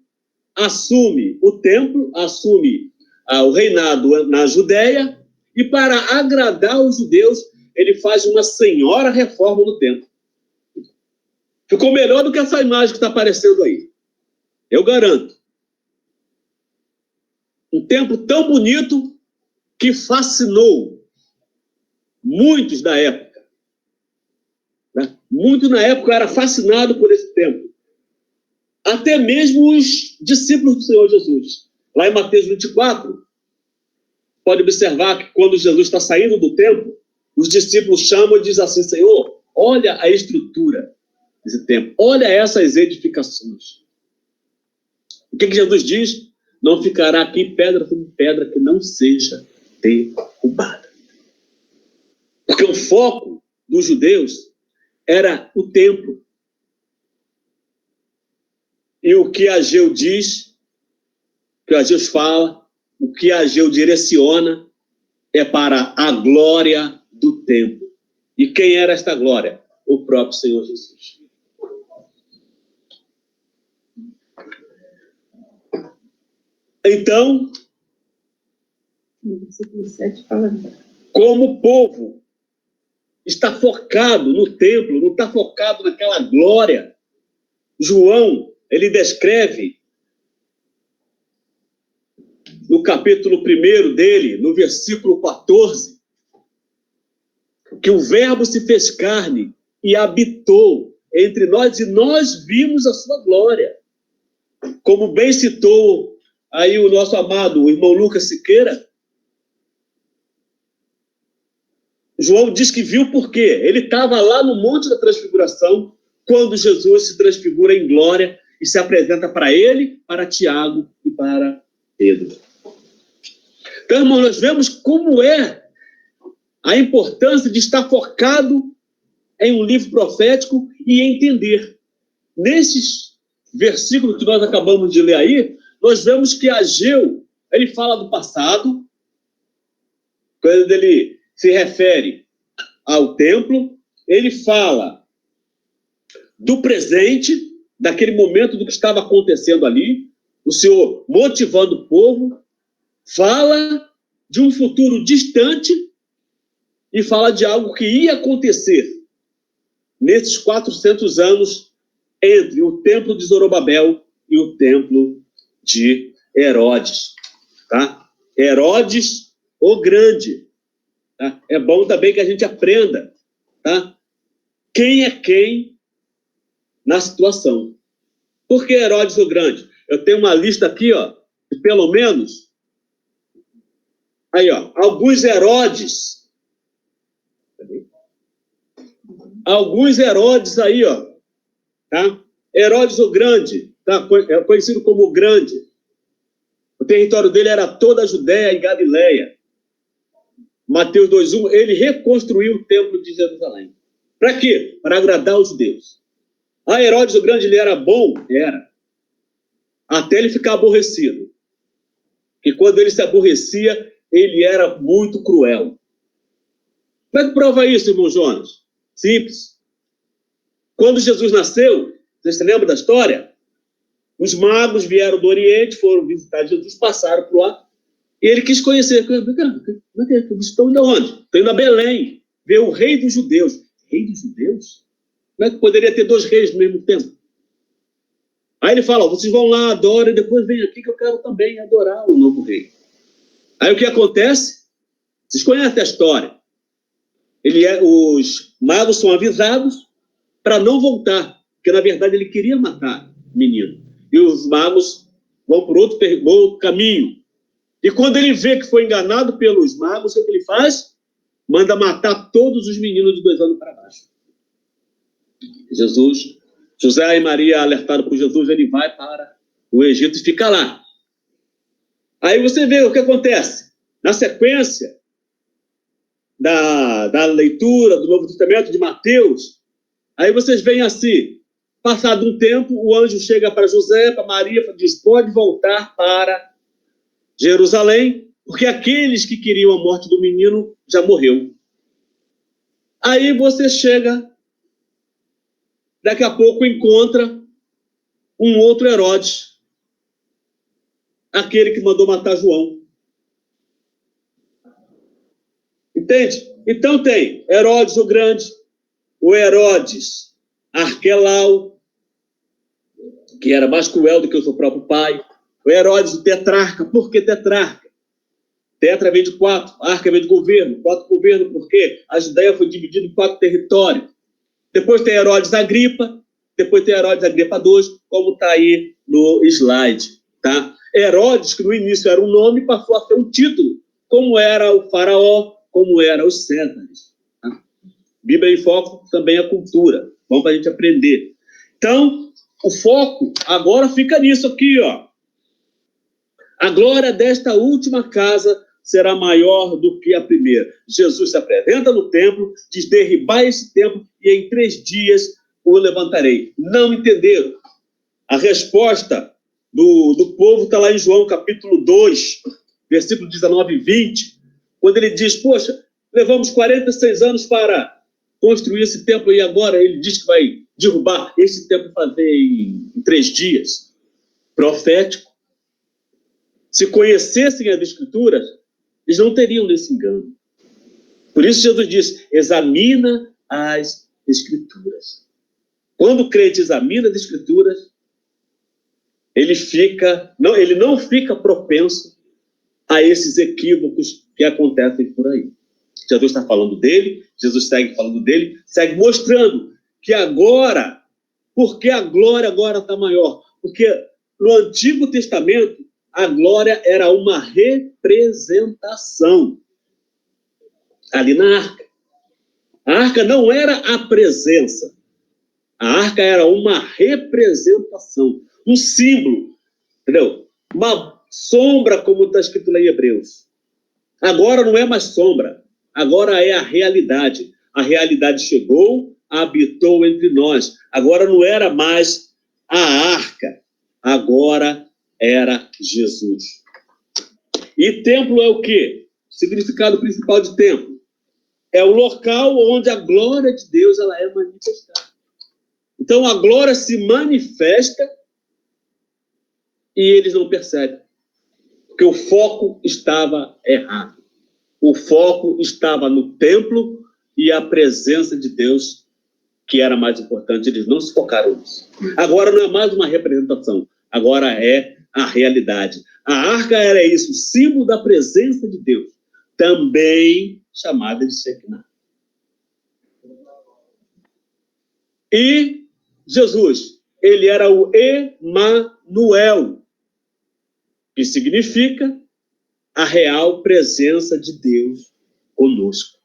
D: assume o templo, assume o reinado na Judéia, e para agradar os judeus, ele faz uma senhora reforma no templo. Ficou melhor do que essa imagem que está aparecendo aí. Eu garanto. Um templo tão bonito que fascinou muitos da época. Né? Muitos na época eram fascinados por esse templo. Até mesmo os discípulos do Senhor Jesus. Lá em Mateus 24, pode observar que quando Jesus está saindo do templo, os discípulos chamam e dizem assim: Senhor, olha a estrutura desse templo, olha essas edificações. O que Jesus diz? Não ficará aqui pedra sobre pedra que não seja derrubada. Porque o foco dos judeus era o templo. E o que Ageu diz, o que Ageu fala, o que Ageu direciona é para a glória do templo. E quem era esta glória? O próprio Senhor Jesus. Então, como o povo está focado no templo, não está focado naquela glória, João, ele descreve no capítulo 1 dele, no versículo 14, que o Verbo se fez carne e habitou entre nós, e nós vimos a sua glória. Como bem citou aí o nosso amado o irmão Lucas Siqueira, João diz que viu por quê? Ele estava lá no Monte da Transfiguração, quando Jesus se transfigura em glória e se apresenta para ele, para Tiago e para Pedro. Então, irmão, nós vemos como é a importância de estar focado em um livro profético e entender. Nesses versículos que nós acabamos de ler aí, nós vemos que Ageu, ele fala do passado, quando ele se refere ao templo, ele fala do presente, daquele momento do que estava acontecendo ali, o Senhor motivando o povo, fala de um futuro distante e fala de algo que ia acontecer nesses 400 anos entre o templo de Zorobabel e o templo de Herodes. Tá? Herodes o Grande. Tá? É bom também que a gente aprenda, tá? Quem é quem na situação. Por que Herodes o Grande? Eu tenho uma lista aqui, ó, de pelo menos aí, ó, alguns Herodes. Alguns Herodes aí, ó, tá? Herodes o Grande, tá? É conhecido como o Grande. O território dele era toda a Judéia e Galileia. Mateus 2:1, ele reconstruiu o templo de Jerusalém. Para quê? Para agradar os judeus. Ah, Herodes o Grande, ele era bom? Era. Até ele ficar aborrecido. E quando ele se aborrecia, ele era muito cruel. Como é que prova isso, irmão Jonas? Simples. Quando Jesus nasceu, você se lembra da história? Os magos vieram do Oriente, foram visitar Jesus, passaram por lá, e ele quis conhecer. Vocês estão indo aonde? Estão indo a Belém, ver o rei dos judeus. Rei dos judeus? Como é que poderia ter dois reis no mesmo tempo? Aí ele fala, vocês vão lá, adoram, e depois vem aqui que eu quero também adorar o novo rei. Aí o que acontece? Vocês conhecem a história. Os magos são avisados para não voltar, porque na verdade ele queria matar o menino. E os magos vão por outro caminho. E quando ele vê que foi enganado pelos magos, o que ele faz? Manda matar todos os meninos de 2 anos para baixo. José e Maria, alertado por Jesus, ele vai para o Egito e fica lá. Aí você vê o que acontece. Na sequência da leitura do Novo Testamento de Mateus, aí vocês veem assim, passado um tempo, o anjo chega para José, para Maria, diz, pode voltar para Jerusalém, porque aqueles que queriam a morte do menino já morreu. Aí você chega, daqui a pouco encontra um outro Herodes, aquele que mandou matar João. Entende? Então tem Herodes o Grande, o Herodes Arquelau, que era mais cruel do que o seu próprio pai, o Herodes o Tetrarca. Por que Tetrarca? Tetra vem de 4, arca vem de governo, 4 governo, porque a Judéia foi dividida em 4 territórios. Depois tem Herodes Agripa, depois tem Herodes Agripa II, como está aí no slide. Tá? Herodes, que no início era um nome, passou a ser um título, como era o faraó, como eram os Césares. Tá? Bíblia em foco também é cultura. Vamos para a gente aprender. Então, o foco agora fica nisso aqui, ó. A glória desta última casa será maior do que a primeira. Jesus se apresenta no templo, diz, derribai esse templo e em 3 dias o levantarei. Não entenderam. A resposta do povo está lá em João capítulo 2, versículo 19 e 20, quando ele diz, poxa, levamos 46 anos para construir esse templo e agora ele diz que vai derrubar esse templo e fazer em 3 dias. Profético. Se conhecessem as Escrituras, eles não teriam desse engano. Por isso Jesus diz, examina as Escrituras. Quando o crente examina as Escrituras, ele não fica propenso a esses equívocos que acontecem por aí. Jesus está falando dele, Jesus segue falando dele, segue mostrando que agora, porque a glória agora está maior? Porque no Antigo Testamento, a glória era uma representação. Ali na arca. A arca não era a presença. A arca era uma representação, um símbolo, entendeu? Uma sombra, como está escrito lá em Hebreus. Agora não é mais sombra. Agora é a realidade. A realidade chegou, habitou entre nós. Agora não era mais a arca, agora era Jesus. E templo é o quê? O significado principal de templo é o local onde a glória de Deus ela é manifestada. Então a glória se manifesta e eles não percebem, porque o foco estava errado. O foco estava no templo e a presença de Deus, que era mais importante. Eles não se focaram nisso. Agora não é mais uma representação, agora é a realidade. A arca era isso, símbolo da presença de Deus, também chamada de Shekinah. E Jesus, ele era o Emanuel, que significa a real presença de Deus conosco.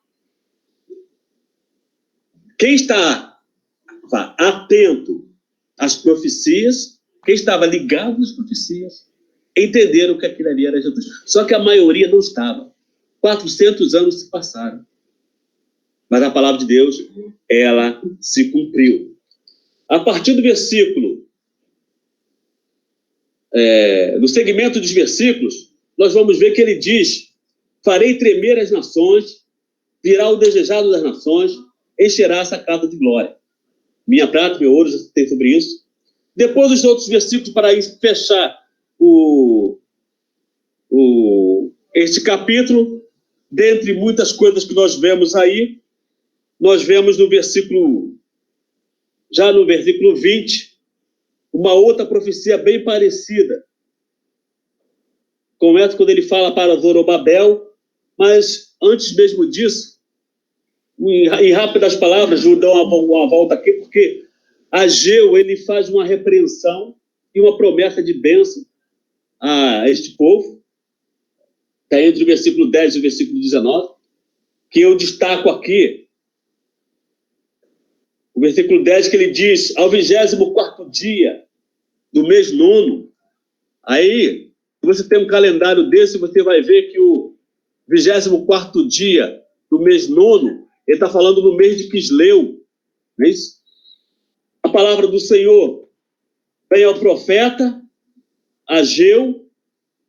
D: Quem está atento às profecias, quem estava ligado às profecias, entenderam que aquilo ali era Jesus. Só que a maioria não estava. 400 anos se passaram. Mas a palavra de Deus, ela se cumpriu. A partir do versículo, no segmento dos versículos, nós vamos ver que ele diz: farei tremer as nações, virá o desejado das nações, encherá essa casa de glória. Minha prata, meu ouro, já tem sobre isso. Depois os outros versículos, para fechar este capítulo, dentre muitas coisas que nós vemos aí, nós vemos no versículo 20, uma outra profecia bem parecida com essa, quando ele fala para Zorobabel, mas antes mesmo disso, em rápidas palavras, vou dar uma volta aqui, porque Ageu, ele faz uma repreensão e uma promessa de bênção a este povo. Está entre o versículo 10 e o versículo 19, que eu destaco aqui. O versículo 10, que ele diz: ao 24º dia do mês 9. Aí, se você tem um calendário desse, você vai ver que o 24º dia do mês 9, ele está falando no mês de Quisleu. Não é isso? A palavra do Senhor vem ao profeta Ageu,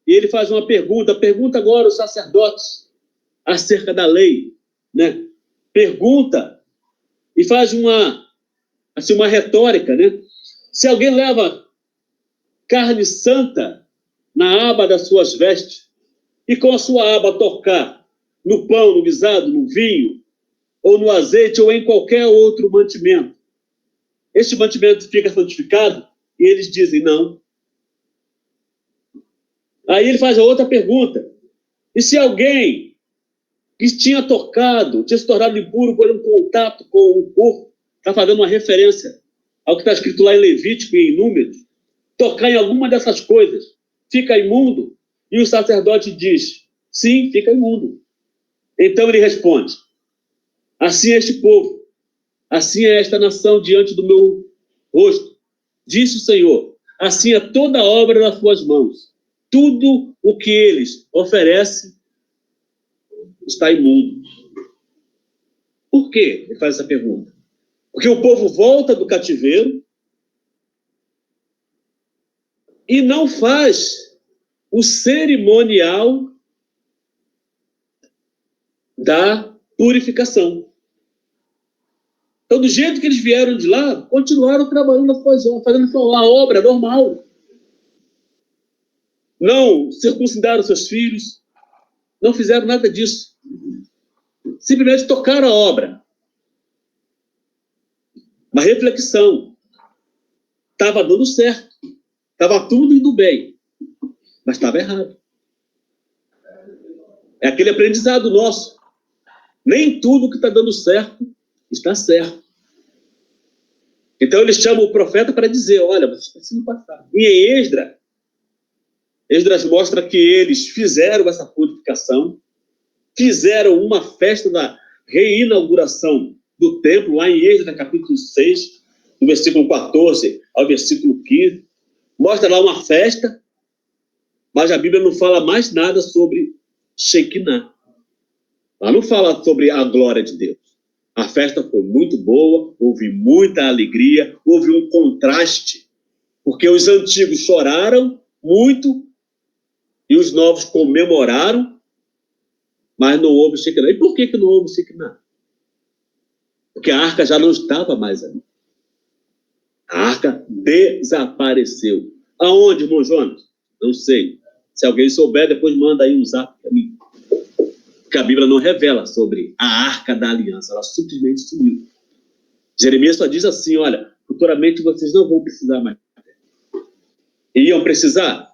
D: e ele faz uma pergunta. Pergunta agora os sacerdotes acerca da lei, né? Pergunta e faz uma retórica, né? Se alguém leva carne santa na aba das suas vestes e com a sua aba tocar no pão, no guisado, no vinho, ou no azeite, ou em qualquer outro mantimento, este mantimento fica santificado? E eles dizem não. Aí ele faz a outra pergunta: e se alguém que tinha se tornado impuro por um contato com o corpo, está fazendo uma referência ao que está escrito lá em Levítico e em Números, tocar em alguma dessas coisas, fica imundo? E o sacerdote diz: sim, fica imundo. Então ele responde: assim é este povo, assim é esta nação diante do meu rosto, disse o Senhor, assim é toda a obra das suas mãos. Tudo o que eles oferecem está imundo. Por quê? Ele faz essa pergunta. Porque o povo volta do cativeiro e não faz o cerimonial da purificação. Então, do jeito que eles vieram de lá, continuaram trabalhando as suas obras, fazendo a obra normal. Não circuncidaram seus filhos, não fizeram nada disso. Simplesmente tocaram a obra. Uma reflexão. Estava dando certo. Estava tudo indo bem. Mas estava errado. É aquele aprendizado nosso. Nem tudo que está dando certo está certo. Então eles chamam o profeta para dizer: olha, vocês precisam passar. E em Esdras mostra que eles fizeram essa purificação, fizeram uma festa da reinauguração do templo, lá em Esdras, capítulo 6, do versículo 14 ao versículo 15. Mostra lá uma festa, mas a Bíblia não fala mais nada sobre Shekinah. Ela não fala sobre a glória de Deus. A festa foi muito boa, houve muita alegria, houve um contraste, porque os antigos choraram muito e os novos comemoraram, mas não houve Shekinah. E por que não houve Shekinah? Porque a arca já não estava mais ali. A arca desapareceu. Aonde, irmão Jonas? Não sei. Se alguém souber, depois manda aí um zap para mim. Porque a Bíblia não revela sobre a arca da aliança. Ela simplesmente sumiu. Jeremias só diz assim, olha, futuramente vocês não vão precisar mais. Iriam precisar?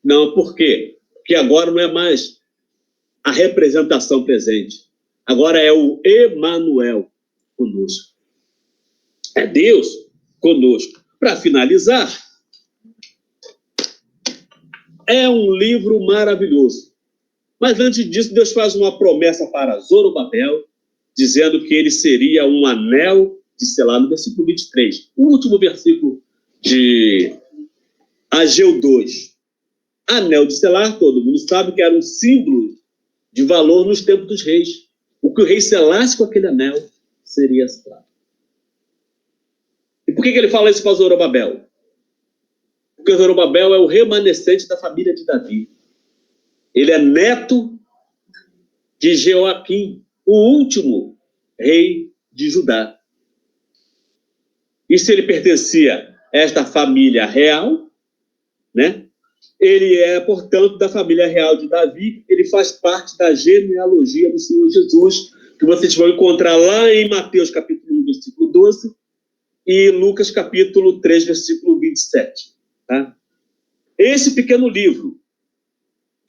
D: Não, por quê? Porque agora não é mais a representação presente. Agora é o Emanuel conosco. É Deus conosco. Para finalizar, é um livro maravilhoso. Mas antes disso, Deus faz uma promessa para Zorobabel, dizendo que ele seria um anel de selar, no versículo 23. O último versículo de Ageu 2. Anel de selar, todo mundo sabe que era um símbolo de valor nos tempos dos reis. O que o rei selasse com aquele anel seria selado. E por que ele fala isso para Zorobabel? Porque Zorobabel é o remanescente da família de Davi. Ele é neto de Jeoaquim, o último rei de Judá. E se ele pertencia a esta família real, né? Ele é, portanto, da família real de Davi, ele faz parte da genealogia do Senhor Jesus, que vocês vão encontrar lá em Mateus capítulo 1, versículo 12, e Lucas capítulo 3, versículo 27. Tá? Esse pequeno livro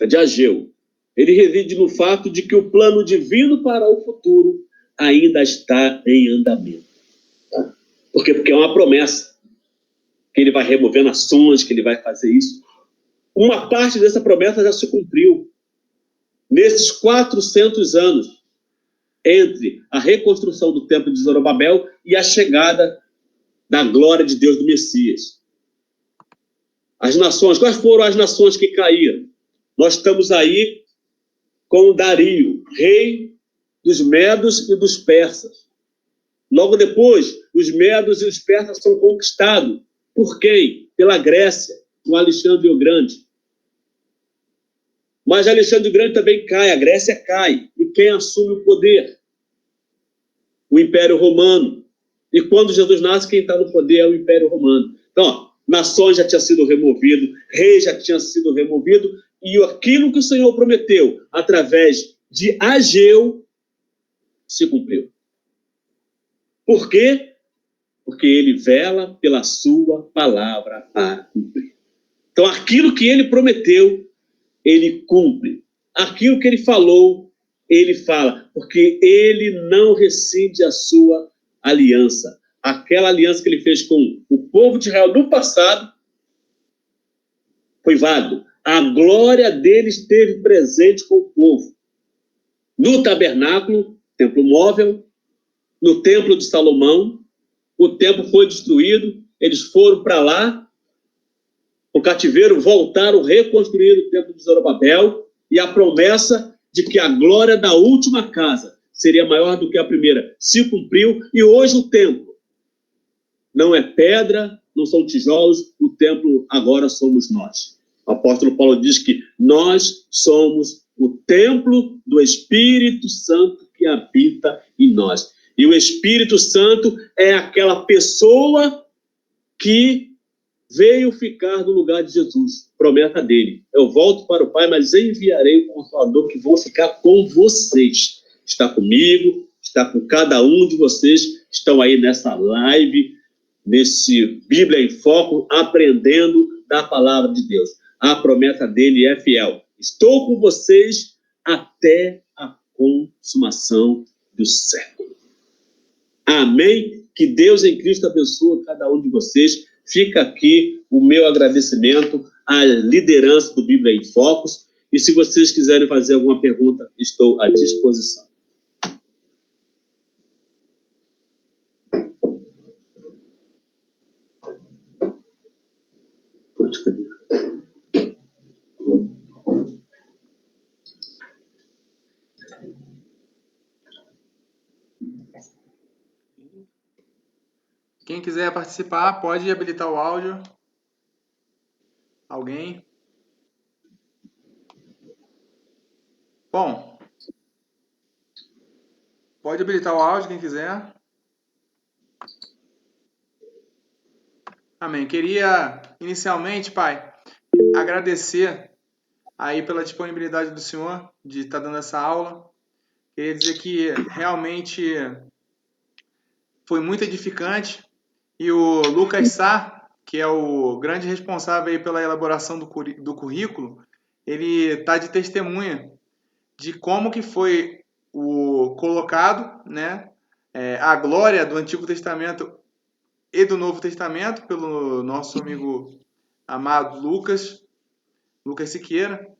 D: de Ageu, ele reside no fato de que o plano divino para o futuro ainda está em andamento. Tá? Por quê? Porque é uma promessa, que ele vai remover nações, que ele vai fazer isso. Uma parte dessa promessa já se cumpriu. Nesses 400 anos, entre a reconstrução do templo de Zorobabel e a chegada da glória de Deus do Messias. As nações, quais foram as nações que caíram? Nós estamos aí com Dario, rei dos Medos e dos Persas. Logo depois, os Medos e os Persas são conquistados. Por quem? Pela Grécia, com Alexandre o Grande. Mas Alexandre o Grande também cai, a Grécia cai. E quem assume o poder? O Império Romano. E quando Jesus nasce, quem está no poder é o Império Romano. Então, ó, nações já tinham sido removidas, reis já tinham sido removidos, e aquilo que o Senhor prometeu através de Ageu se cumpriu. Por quê? Porque ele vela pela sua palavra a cumprir. Então, aquilo que ele prometeu, ele cumpre. Aquilo que ele falou, ele fala, porque ele não rescinde a sua aliança. Aquela aliança que ele fez com o povo de Israel no passado foi válida. A glória dele esteve presente com o povo. No tabernáculo, templo móvel, no templo de Salomão, o templo foi destruído, eles foram para lá, o cativeiro, voltaram, reconstruíram o templo de Zorobabel, e a promessa de que a glória da última casa seria maior do que a primeira se cumpriu, e hoje o templo não é pedra, não são tijolos, o templo agora somos nós. O apóstolo Paulo diz que nós somos o templo do Espírito Santo que habita em nós. E o Espírito Santo é aquela pessoa que veio ficar no lugar de Jesus, promessa dele. Eu volto para o Pai, mas enviarei o Consolador que vou ficar com vocês. Está comigo, está com cada um de vocês que estão aí nessa live, nesse Bíblia em Foco, aprendendo da palavra de Deus. A promessa dele é fiel. Estou com vocês até a consumação do século. Amém? Que Deus em Cristo abençoe cada um de vocês. Fica aqui o meu agradecimento à liderança do Bíblia em Focos. E se vocês quiserem fazer alguma pergunta, estou à disposição.
A: Quem quiser participar, pode habilitar o áudio. Alguém? Bom, pode habilitar o áudio quem quiser. Amém. Queria, inicialmente, Pai, agradecer aí pela disponibilidade do Senhor de estar dando essa aula. Queria dizer que realmente foi muito edificante e o Lucas Sá, que é o grande responsável aí pela elaboração do currículo, ele está de testemunha de como que foi o colocado, né, a glória do Antigo Testamento e do Novo Testamento pelo nosso amigo amado Lucas Siqueira,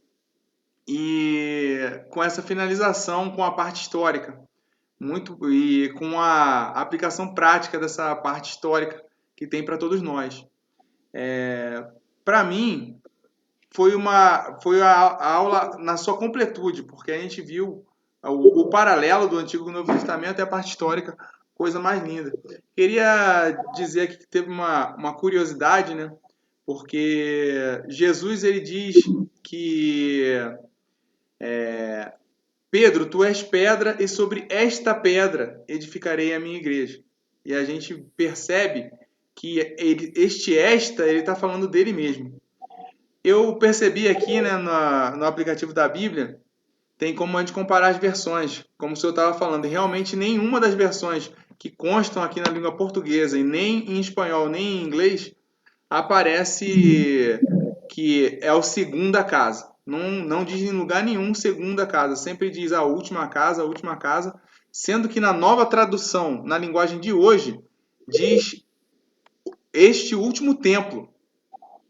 A: e com essa finalização com a parte histórica, e com a aplicação prática dessa parte histórica que tem para todos nós. Para mim, foi a aula na sua completude, porque a gente viu o paralelo do Antigo e Novo Testamento e a parte histórica, coisa mais linda. Queria dizer aqui que teve uma curiosidade, né? Porque Jesus ele diz que Pedro, tu és pedra e sobre esta pedra edificarei a minha igreja. E a gente percebe que ele está falando dele mesmo. Eu percebi aqui, né, no aplicativo da Bíblia, tem como a gente comparar as versões, como o senhor estava falando. E realmente nenhuma das versões que constam aqui na língua portuguesa, e nem em espanhol, nem em inglês, aparece que é o segunda casa. Não diz em lugar nenhum segunda casa. Sempre diz a última casa, sendo que na nova tradução, na linguagem de hoje, diz este último templo,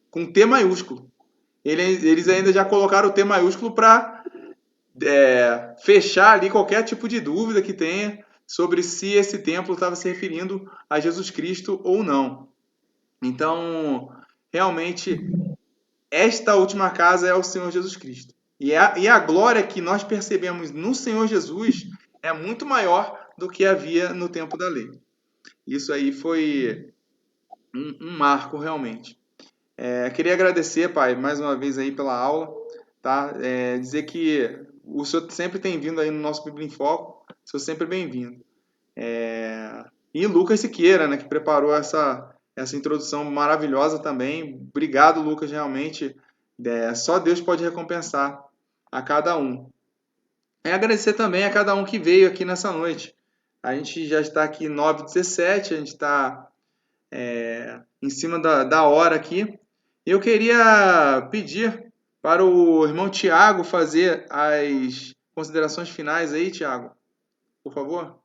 A: com T maiúsculo. Eles ainda já colocaram o T maiúsculo para fechar ali qualquer tipo de dúvida que tenha sobre se esse templo estava se referindo a Jesus Cristo ou não. Então, realmente, esta última casa é o Senhor Jesus Cristo. E a glória que nós percebemos no Senhor Jesus é muito maior do que havia no tempo da lei. Isso aí foi um marco, realmente. Queria agradecer, Pai, mais uma vez aí pela aula, tá? Dizer que o senhor sempre tem vindo aí no nosso Bíblia em Foco, o senhor sempre bem-vindo. E Lucas Siqueira, né, que preparou essa introdução maravilhosa também. Obrigado, Lucas, realmente. Só Deus pode recompensar a cada um. Agradecer também a cada um que veio aqui nessa noite. A gente já está aqui 9h17, a gente está em cima da hora aqui. Eu queria pedir para o irmão Tiago fazer as considerações finais aí, Tiago, por favor.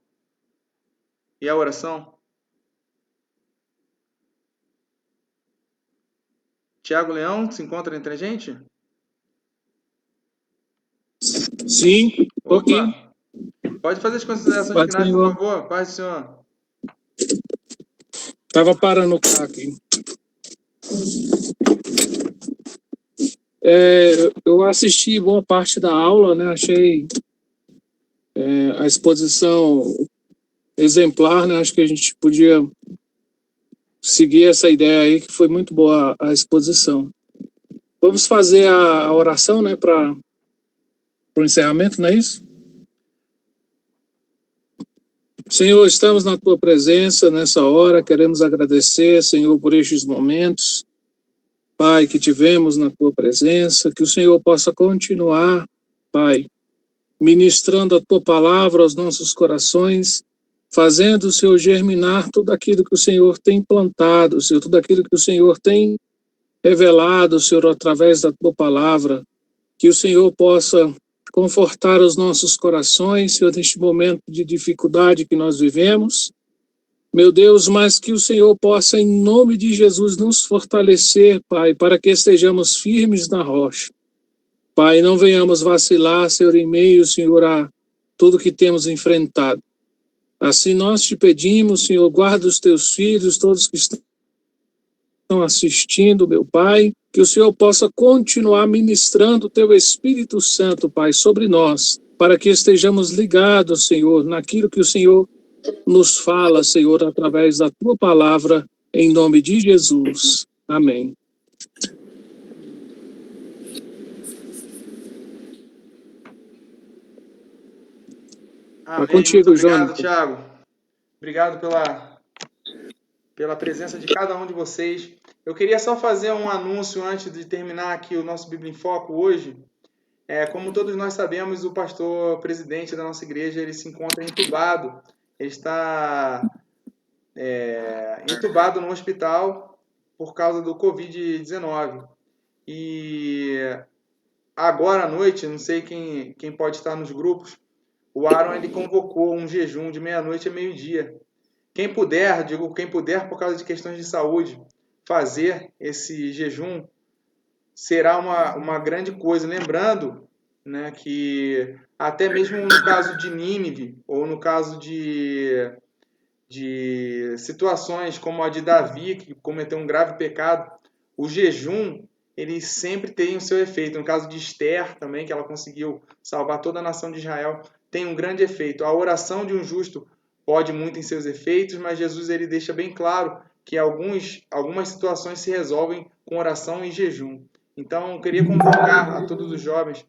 A: E a oração. Tiago Leão, se encontra entre a gente?
E: Sim, estou aqui.
A: Pode fazer as considerações finais, Senhor. Por favor. Paz do Senhor.
E: Estava parando o carro aqui. Eu assisti boa parte da aula, né? Achei a exposição exemplar, né? Acho que a gente podia seguir essa ideia aí, que foi muito boa a exposição. Vamos fazer a oração, né? Para o encerramento, não é isso? Senhor, estamos na Tua presença nessa hora, queremos agradecer, Senhor, por estes momentos, Pai, que tivemos na Tua presença, que o Senhor possa continuar, Pai, ministrando a Tua palavra aos nossos corações, fazendo o Senhor germinar tudo aquilo que o Senhor tem plantado, Senhor, tudo aquilo que o Senhor tem revelado, Senhor, através da Tua palavra, que o Senhor possa confortar os nossos corações, Senhor, neste momento de dificuldade que nós vivemos. Meu Deus, mas que o Senhor possa, em nome de Jesus, nos fortalecer, Pai, para que estejamos firmes na rocha. Pai, não venhamos vacilar, Senhor, em meio, Senhor, a tudo que temos enfrentado. Assim nós te pedimos, Senhor, guarda os teus filhos, todos que estão assistindo, meu Pai, que o Senhor possa continuar ministrando o teu Espírito Santo, Pai, sobre nós, para que estejamos ligados, Senhor, naquilo que o Senhor nos fala, Senhor, através da tua palavra, em nome de Jesus. Amém.
A: Amém.
E: Contigo,
A: Muito obrigado,
E: Jonathan.
A: Thiago. Obrigado pela presença de cada um de vocês. Eu queria só fazer um anúncio antes de terminar aqui o nosso Bíblia em Foco hoje. Como todos nós sabemos, o pastor presidente da nossa igreja ele se encontra entubado. Ele está entubado no hospital por causa do Covid-19. E agora à noite, não sei quem pode estar nos grupos, o Aaron ele convocou um jejum de meia-noite a meio-dia. Quem puder, quem puder por causa de questões de saúde, fazer esse jejum, será uma grande coisa. Lembrando, né, que até mesmo no caso de Nínive, ou no caso de situações como a de Davi, que cometeu um grave pecado, o jejum ele sempre tem o seu efeito. No caso de Esther também, que ela conseguiu salvar toda a nação de Israel, tem um grande efeito. A oração de um justo pode muito em seus efeitos, mas Jesus ele deixa bem claro que algumas situações se resolvem com oração e jejum. Então, eu queria convocar a todos os jovens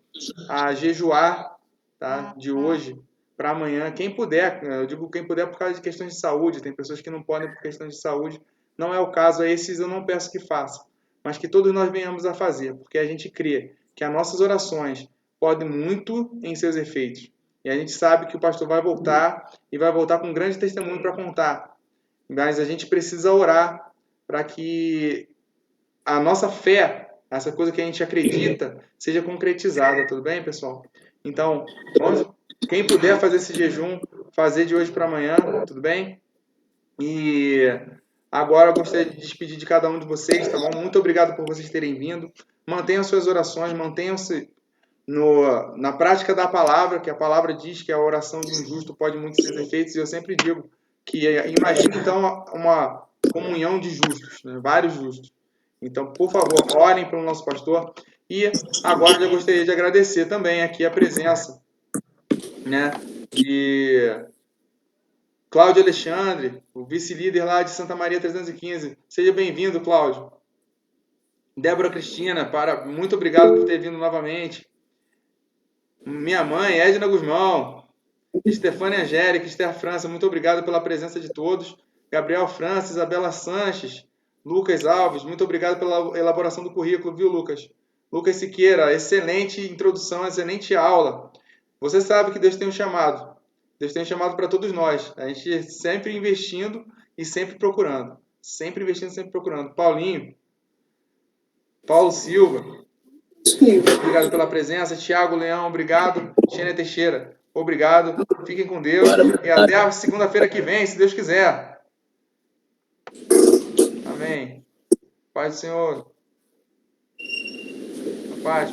A: a jejuar, tá, de hoje para amanhã. Quem puder, eu digo quem puder por causa de questões de saúde, tem pessoas que não podem por questões de saúde, não é o caso, a esses eu não peço que façam, mas que todos nós venhamos a fazer, porque a gente crê que as nossas orações podem muito em seus efeitos. E a gente sabe que o pastor vai voltar e vai voltar com um grande testemunho para contar. Mas a gente precisa orar para que a nossa fé, essa coisa que a gente acredita, seja concretizada, tudo bem, pessoal? Então, quem puder fazer esse jejum, fazer de hoje para amanhã, tudo bem? E agora eu gostaria de despedir de cada um de vocês, tá bom? Muito obrigado por vocês terem vindo. Mantenham suas orações, mantenham-se na prática da palavra, que a palavra diz que a oração de um justo pode muitos seus efeitos, e eu sempre digo que imagine então uma comunhão de justos, né? Vários justos. Então, por favor, orem pelo nosso pastor. E agora eu gostaria de agradecer também aqui a presença, né, de Cláudio Alexandre, o vice-líder lá de Santa Maria 315. Seja bem-vindo, Cláudio. Débora Cristina, muito obrigado por ter vindo novamente. Minha mãe, Edna Guzmão, Estefânia Angélica, Esther França, muito obrigado pela presença de todos. Gabriel França, Isabela Sanches, Lucas Alves, muito obrigado pela elaboração do currículo, viu, Lucas? Lucas Siqueira, excelente introdução, excelente aula. Você sabe que Deus tem um chamado. Deus tem um chamado para todos nós. A gente sempre investindo e sempre procurando. Sempre investindo, sempre procurando. Paulinho, Paulo Silva, obrigado pela presença. Tiago Leão, obrigado. Xênia Teixeira, obrigado. Fiquem com Deus. E até a segunda-feira que vem, se Deus quiser. Amém. Paz do Senhor. A paz.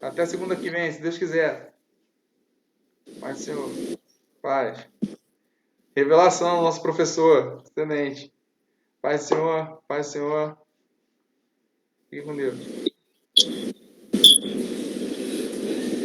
A: Até segunda que vem, se Deus quiser. Paz do Senhor. Paz. Revelação, nosso professor. Excelente. Paz do Senhor. Paz do Senhor. Fique com Deus.